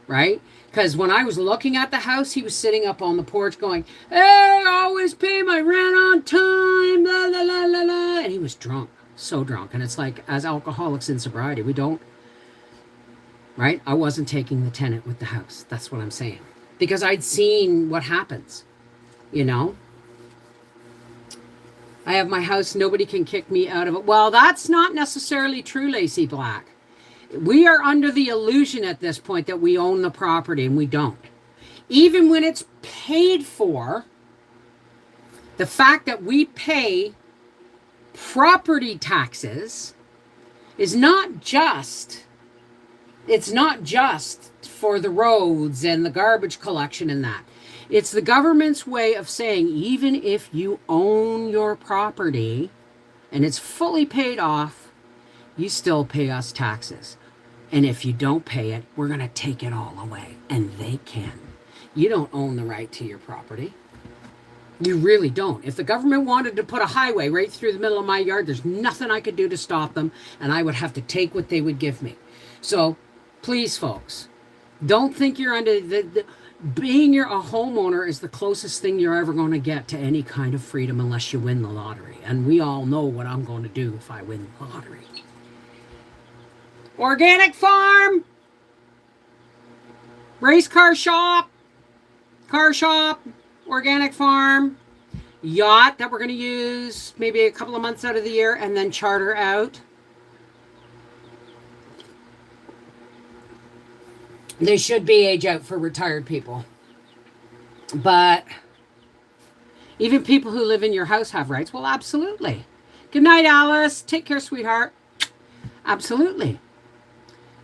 Right? Because when I was looking at the house, he was sitting up on the porch going, hey, I always pay my rent on time, la, la, la, la, la. And he was drunk, so drunk. And it's like, as alcoholics in sobriety, we don't, right? I wasn't taking the tenant with the house. That's what I'm saying. Because I'd seen what happens, I have my house, nobody can kick me out of it. Well, that's not necessarily true, Lacey Black. We are under the illusion at this point that we own the property, and we don't. Even when it's paid for, the fact that we pay property taxes is not just, it's not just for the roads and the garbage collection and that. It's the government's way of saying, even if you own your property and it's fully paid off, you still pay us taxes. And if you don't pay it, we're going to take it all away. And they can. You don't own the right to your property. You really don't. If the government wanted to put a highway right through the middle of my yard, there's nothing I could do to stop them, and I would have to take what they would give me. So please, folks, don't think you're under being a homeowner is the closest thing you're ever going to get to any kind of freedom unless you win the lottery. And we all know what I'm going to do if I win the lottery. Organic farm, race car shop, organic farm, yacht that we're going to use maybe a couple of months out of the year and then charter out. They should be age out for retired people. But even people who live in your house have rights. Well, absolutely. Good night, Alice. Take care, sweetheart. Absolutely.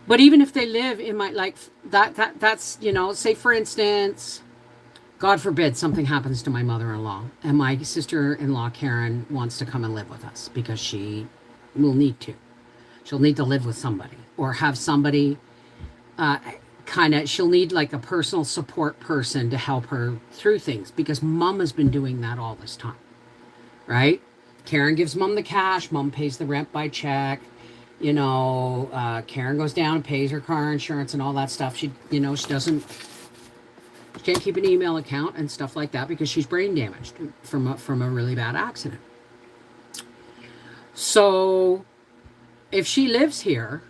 But even if they live in my, like, that's, say for instance, God forbid something happens to my mother-in-law and my sister-in-law, Karen, wants to come and live with us because she will need to. She'll need to live with somebody or have somebody she'll need like a personal support person to help her through things because mom has been doing that all this time, right? Karen gives mom the cash, mom pays the rent by check, Karen goes down and pays her car insurance and all that stuff. She can't keep an email account and stuff like that because she's brain damaged from a really bad accident. So if she lives here,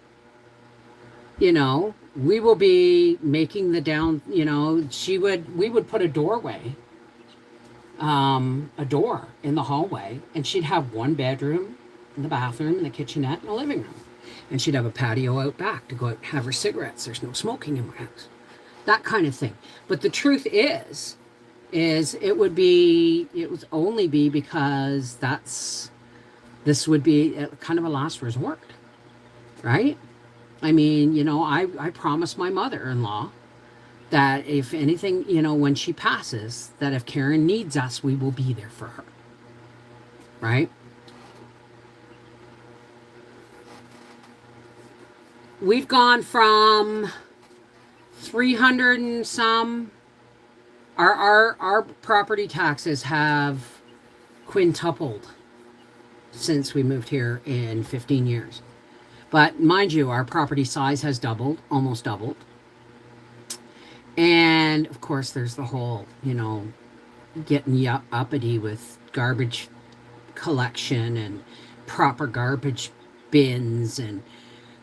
we will be making the down, we would put a doorway, a door in the hallway, and she'd have one bedroom in the bathroom and a kitchenette and a living room. And she'd have a patio out back to go out and have her cigarettes. There's no smoking in my house. That kind of thing. But the truth is it would only be because this would be kind of a last resort, right? I mean, I promised my mother-in-law that if anything, when she passes, that if Karen needs us, we will be there for her. Right? We've gone from 300 and some. Our property taxes have quintupled since we moved here in 15 years. But mind you, our property size has doubled, almost doubled. And of course, there's the whole, getting uppity with garbage collection and proper garbage bins and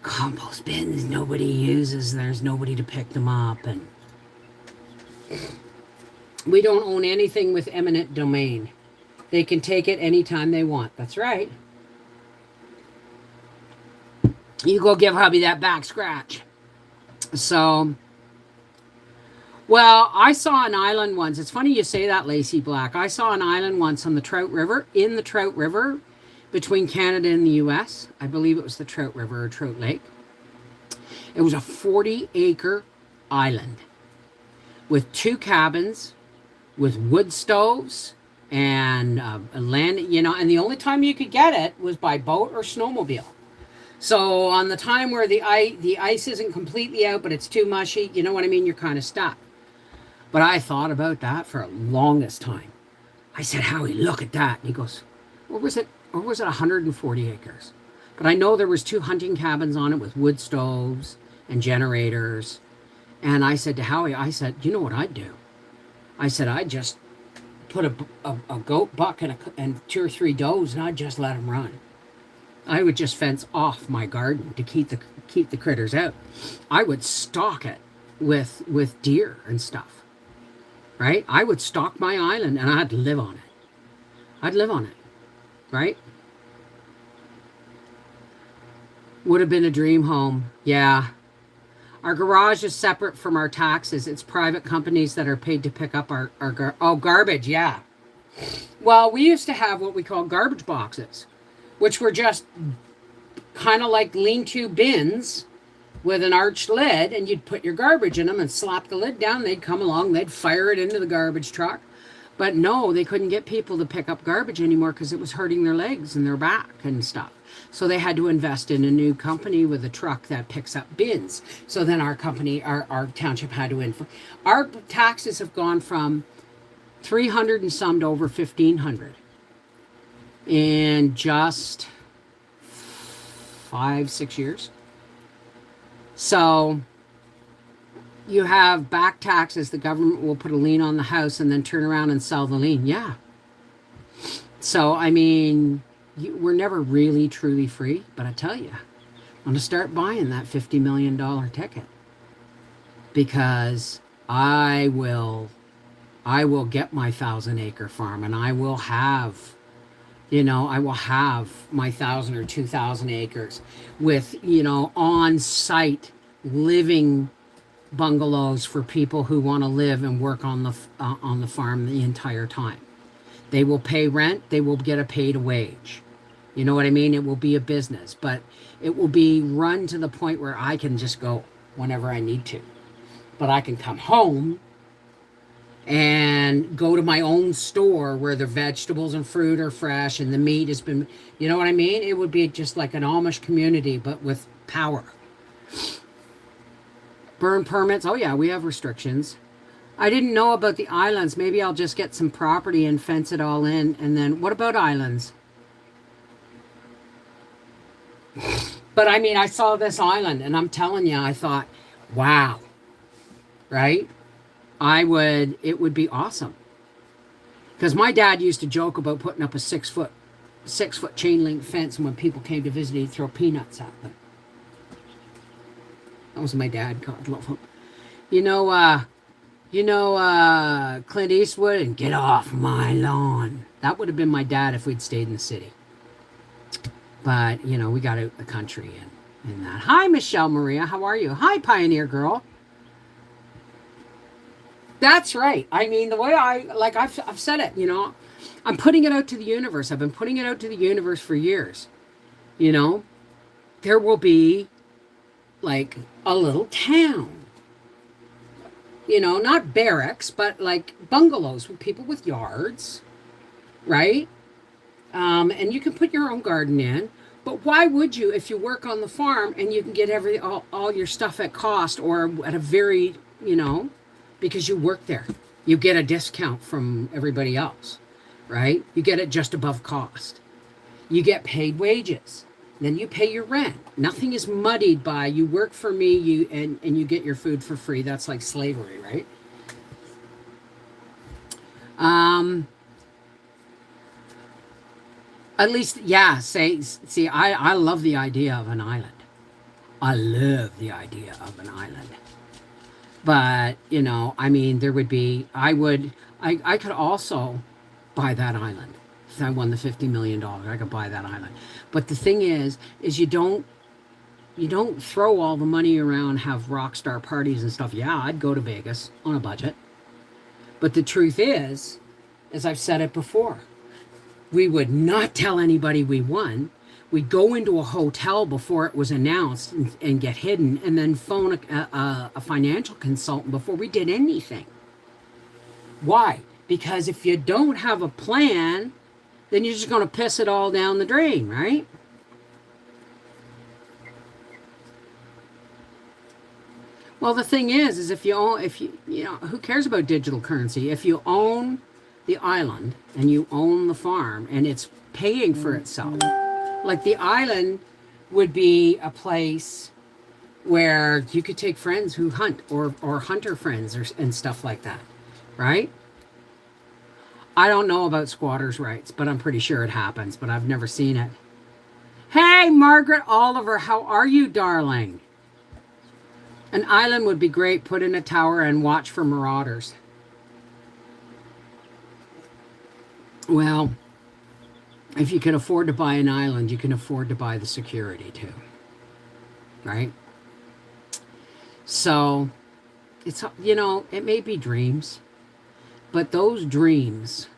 compost bins nobody uses. There's nobody to pick them up. And we don't own anything with eminent domain. They can take it anytime they want. That's right. You go give hubby that back scratch. So, well, I saw an island once. It's funny you say that, Lacey Black. I saw an island once on the Trout River, in the Trout River, between Canada and the U.S. I believe it was the Trout River or Trout Lake. It was a 40-acre island with 2 cabins, with wood stoves and land, and the only time you could get it was by boat or snowmobile. So on the time where the ice isn't completely out, but it's too mushy, you know what I mean? You're kind of stuck. But I thought about that for the longest time. I said, Howie, look at that. And he goes, or was it 140 acres? But I know there was 2 hunting cabins on it with wood stoves and generators. And I said to Howie, I said, you know what I'd do? I said, I'd just put a goat, buck, and 2 or 3 does, and I'd just let them run. I would just fence off my garden to keep the critters out. I would stock it with deer and stuff. Right? I would stock my island and I'd live on it. I'd live on it. Right? Would have been a dream home. Yeah. Our garage is separate from our taxes. It's private companies that are paid to pick up our garbage. Yeah. Well, we used to have what we call garbage boxes, which were just kind of like lean-to bins with an arched lid, and you'd put your garbage in them and slap the lid down. They'd come along, they'd fire it into the garbage truck. But no, they couldn't get people to pick up garbage anymore because it was hurting their legs and their back and stuff. So they had to invest in a new company with a truck that picks up bins. So then our company, our township had to our taxes have gone from 300 and some to over 1,500 in just 5-6 years. So you have back taxes. The government will put a lien on the house and then turn around and sell the lien. Yeah. So, I mean, we're never really truly free. But I tell you, I'm going to start buying that $50 million ticket. Because I will get my 1,000-acre farm, and I will have... I will have my 1,000 or 2,000 acres with, on-site living bungalows for people who want to live and work on the farm the entire time. They will pay rent. They will get a paid wage. You know what I mean? It will be a business, but it will be run to the point where I can just go whenever I need to. But I can come home and go to my own store where the vegetables and fruit are fresh and the meat has been, you know what I mean? It would be just like an Amish community, but with power. Burn permits. Oh yeah, we have restrictions. I didn't know about the islands. Maybe I'll just get some property and fence it all in. And then what about islands? But I mean, I saw this island and I'm telling you, I thought, wow, right? It would be awesome. Because my dad used to joke about putting up a 6-foot chain link fence, and when people came to visit, he'd throw peanuts at them. That was my dad. God love him. Clint Eastwood and Get Off My Lawn. That would have been my dad if we'd stayed in the city. But, we got out the country and that. Hi, Michelle Maria. How are you? Hi, Pioneer Girl. That's right. I mean, the way I've said it, I'm putting it out to the universe. I've been putting it out to the universe for years. There will be like a little town, not barracks, but like bungalows with people with yards, right? And you can put your own garden in, But why would you if you work on the farm and you can get all your stuff at cost or at a very, because you work there. You get a discount from everybody else, right? You get it just above cost. You get paid wages. Then you pay your rent. Nothing is muddied by you work for me, and you get your food for free. That's like slavery, right? At least, yeah, see, I love the idea of an island. I love the idea of an island. But, I mean, there would be, I could also buy that island. If I won the $50 million, I could buy that island. But the thing is you don't throw all the money around, have rock star parties and stuff. Yeah, I'd go to Vegas on a budget. But the truth is, as I've said it before, we would not tell anybody we won. We'd go into a hotel before it was announced and get hidden, and then phone a financial consultant before we did anything. Why? Because if you don't have a plan, then you're just going to piss it all down the drain, right? Well, the thing is if you own, who cares about digital currency? If you own the island and you own the farm and it's paying for itself, like the island would be a place where you could take friends who hunt or hunter friends and stuff like that, right? I don't know about squatters' rights, but I'm pretty sure it happens, but I've never seen it. Hey, Margaret Oliver, how are you, darling? An island would be great. Put in a tower and watch for marauders. Well, if you can afford to buy an island, you can afford to buy the security too, right? So, it's, it may be dreams, but those dreams,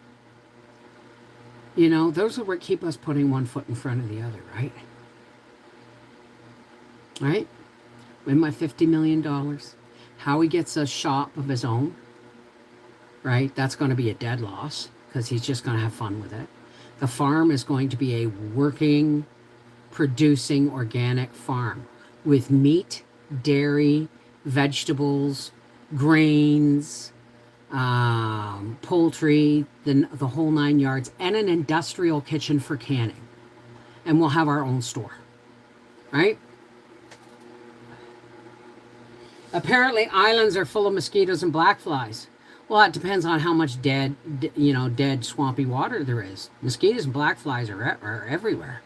those are what keep us putting one foot in front of the other, right? Right? Win my $50 million. Howie gets a shop of his own, right? That's going to be a dead loss because he's just going to have fun with it. The farm is going to be a working, producing organic farm with meat, dairy, vegetables, grains, poultry, the whole 9 yards, and an industrial kitchen for canning. And we'll have our own store, right? Apparently, islands are full of mosquitoes and black flies. Well, it depends on how much dead swampy water there is. Mosquitoes and black flies are everywhere.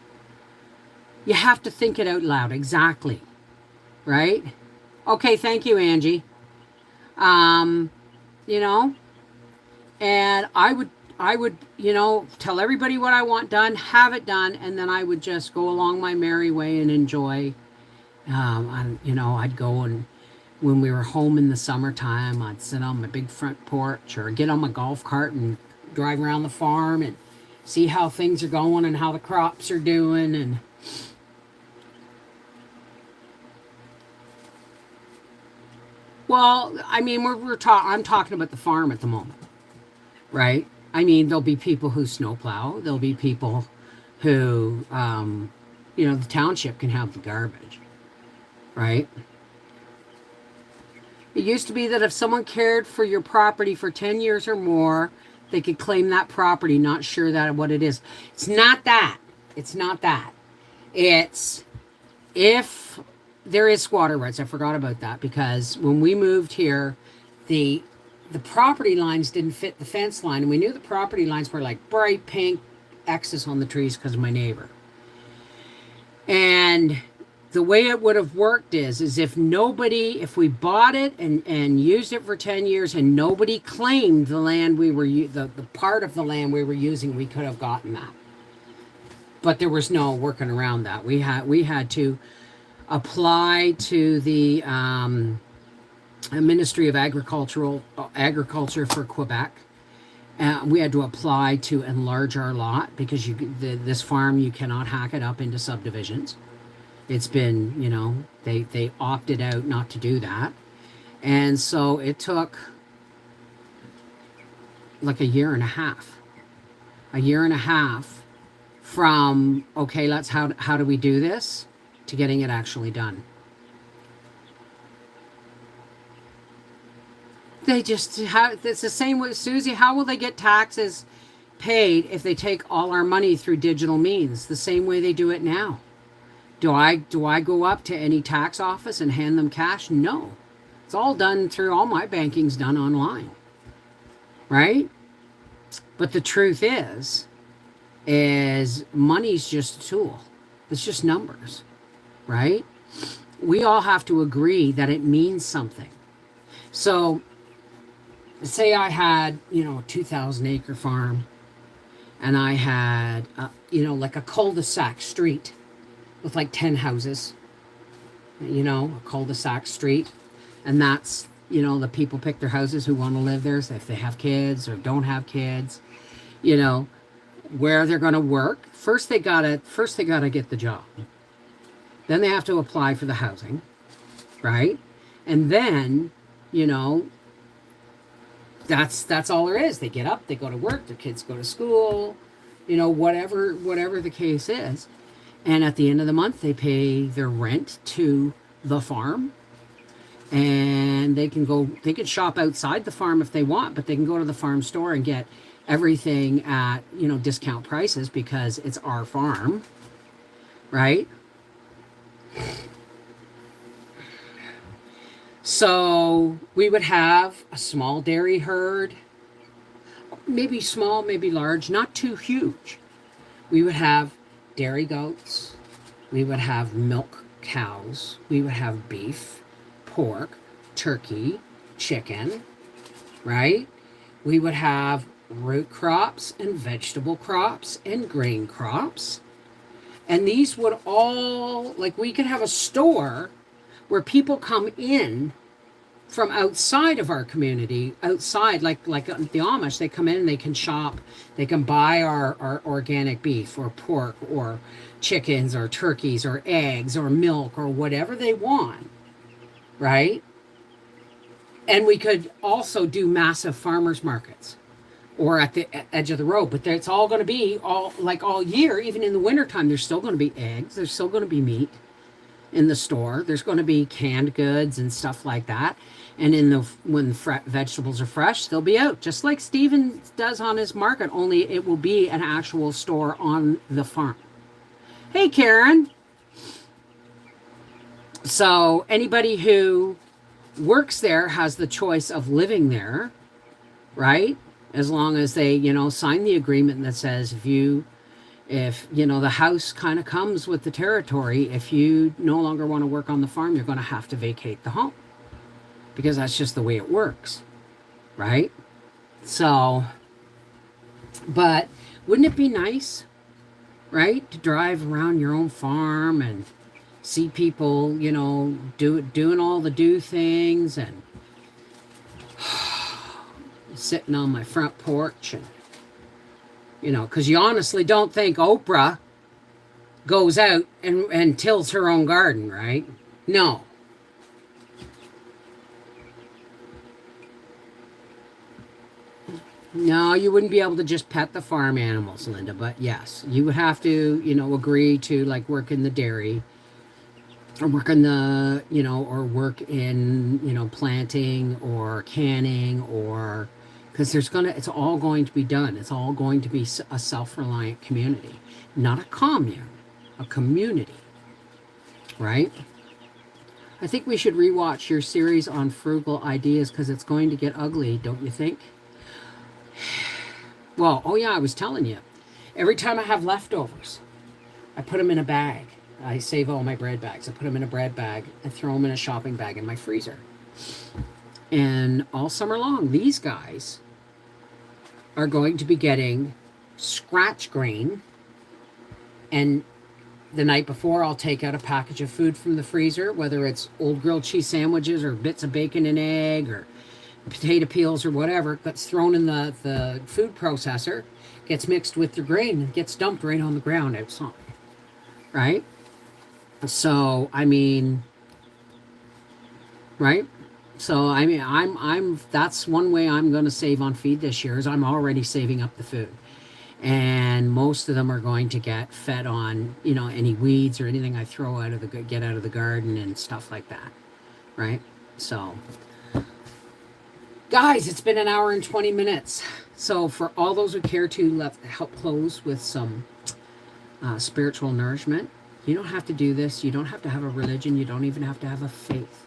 You have to think it out loud. Exactly. Right? Okay, thank you, Angie. And I would, tell everybody what I want done, have it done, and then I would just go along my merry way and enjoy. I'd go and when we were home in the summertime, I'd sit on my big front porch or get on my golf cart and drive around the farm and see how things are going and how the crops are doing. And well, I mean, I'm talking about the farm at the moment, right? I mean, there'll be people who snowplow. There'll be people who, the township can have the garbage, right? It used to be that if someone cared for your property for 10 years or more, they could claim that property, not sure that what it is. It's not that. It's not that. It's if there is squatter rights. I forgot about that because when we moved here, the property lines didn't fit the fence line. And we knew the property lines were like bright pink X's on the trees because of my neighbor. And the way it would have worked is if we bought it and used it for 10 years and nobody claimed the land the part of the land we were using, we could have gotten that. But there was no working around that. We had to apply to the Ministry of Agriculture for Quebec. We had to apply to enlarge our lot because this farm, you cannot hack it up into subdivisions. It's been, they opted out not to do that. And so it took like a year and a half from, okay, how do we do this, to getting it actually done. They just have, it's the same with Susie. How will they get taxes paid if they take all our money through digital means? The same way they do it now. Do I go up to any tax office and hand them cash? No. It's all done through, all my banking's done online. Right? But the truth is money's just a tool. It's just numbers. Right? We all have to agree that it means something. So say I had, a 2,000 acre farm, and I had, like a cul-de-sac street with like 10 houses, a cul-de-sac street. And that's, the people pick their houses who want to live there. So if they have kids or don't have kids, where they're going to work. First they gotta get the job. Then they have to apply for the housing, right? And then, that's all there is. They get up, they go to work, their kids go to school, whatever the case is. And at the end of the month, they pay their rent to the farm. And they can shop outside the farm if they want, but they can go to the farm store and get everything at, discount prices because it's our farm, right? So we would have a small dairy herd, maybe small, maybe large, not too huge. We would have dairy goats. We would have milk cows. We would have beef, pork, turkey, chicken, right? We would have root crops and vegetable crops and grain crops. And these would all, like, we could have a store where people come in from outside of our community, outside, like the Amish, they come in and they can shop, they can buy our organic beef or pork or chickens or turkeys or eggs or milk or whatever they want, right? And we could also do massive farmers markets or at the edge of the road, but it's all going to be all year. Even in the wintertime, there's still going to be eggs, there's still going to be meat in the store, there's going to be canned goods and stuff like that. And when vegetables are fresh, they'll be out, just like Steven does on his market, only it will be an actual store on the farm. Hey, Karen. So anybody who works there has the choice of living there, right? As long as they, sign the agreement that says if the house kind of comes with the territory, if you no longer want to work on the farm, you're going to have to vacate the home, because that's just the way it works, right? So, but wouldn't it be nice, right, to drive around your own farm and see people, doing all the do things, and sitting on my front porch, and because you honestly don't think Oprah goes out and tills her own garden, right? No. No, you wouldn't be able to just pet the farm animals, Linda, but yes, you would have to, agree to, like, work in the dairy, or work in the, or work in, planting or canning, or, because it's all going to be done. It's all going to be a self-reliant community, not a commune, a community, right? I think we should rewatch your series on frugal ideas, because it's going to get ugly, don't you think? Well, oh yeah, I was telling you. Every time I have leftovers, I put them in a bag. I save all my bread bags. I put them in a bread bag and throw them in a shopping bag in my freezer. And all summer long, these guys are going to be getting scratch grain. And the night before, I'll take out a package of food from the freezer, whether it's old grilled cheese sandwiches or bits of bacon and egg or potato peels or whatever, gets thrown in the food processor, gets mixed with the grain, and gets dumped right on the ground outside, right? So, I mean, right? So, I mean, I'm that's one way I'm going to save on feed this year, is I'm already saving up the food. and most of them are going to get fed on, you know, any weeds or anything I throw out of the get out of the garden and stuff like that, right? So, guys, it's been an hour and 20 minutes. So, for all those who care to help close with some spiritual nourishment, you don't have to do this. You don't have to have a religion. You don't even have to have a faith.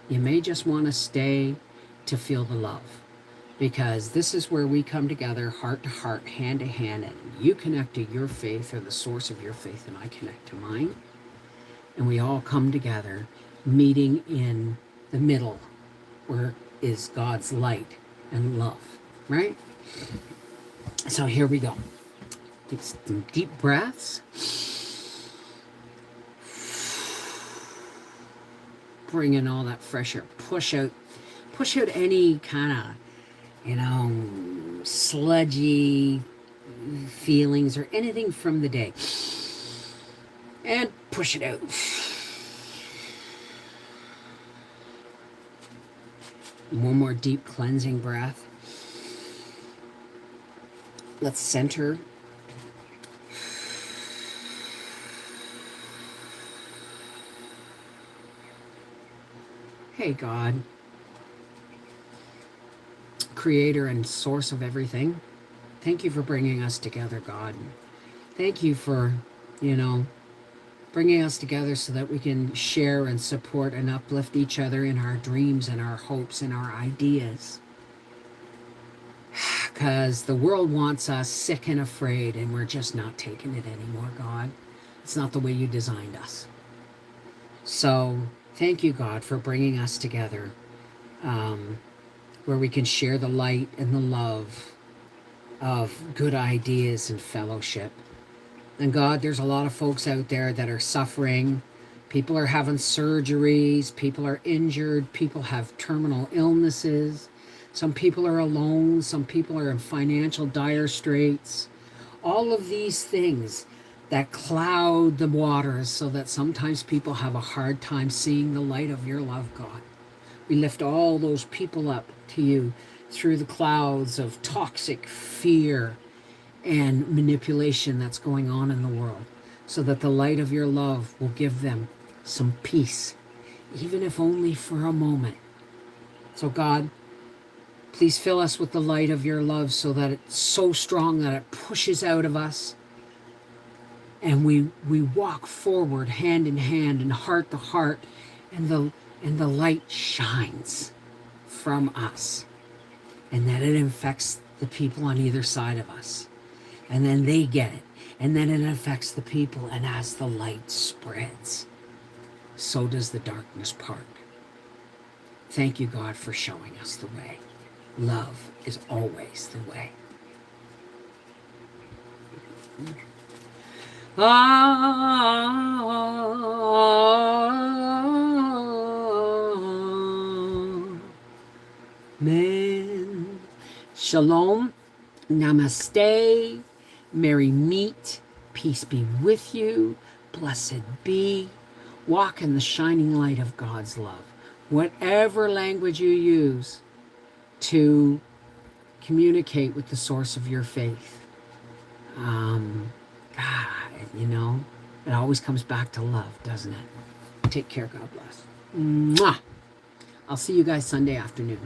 You may just want to stay to feel the love, because this is where we come together, heart to heart, hand to hand, and you connect to your faith or the source of your faith, and I connect to mine. And we all come together, meeting in the middle, where is God's light and love, right? So here we go. Take some deep breaths. Bring in all that fresh air. Push out any kind of, you know, sludgy feelings or anything from the day. And push it out. One more deep cleansing breath. Let's center. Hey, God, creator and source of everything. Thank you for bringing us together, God. Thank you for, you know, bringing us together so that we can share and support and uplift each other in our dreams and our hopes and our ideas. Because the world wants us sick and afraid, and we're just not taking it anymore, God. It's not the way you designed us. So thank you, God, for bringing us together, where we can share the light and the love of good ideas and fellowship. And God, there's a lot of folks out there that are suffering. People are having surgeries. People are injured. People have terminal illnesses. Some people are alone. Some people are in financial dire straits. All of these things that cloud the waters so that sometimes people have a hard time seeing the light of your love, God. We lift all those people up to you through the clouds of toxic fear and manipulation that's going on in the world, so that the light of your love will give them some peace, even if only for a moment. So God, please fill us with the light of your love so that it's so strong that it pushes out of us, and we walk forward hand in hand and heart to heart, and the light shines from us, and that it infects the people on either side of us. And then they get it. And then it affects the people. And as the light spreads, so does the darkness part. Thank you, God, for showing us the way. Love is always the way. Amen. Shalom. Namaste. Merry meet, peace be with you, blessed be. Walk in the shining light of God's love. Whatever language you use to communicate with the source of your faith, God, you know, it always comes back to love, doesn't it? Take care, God bless. Mwah! I'll see you guys Sunday afternoon.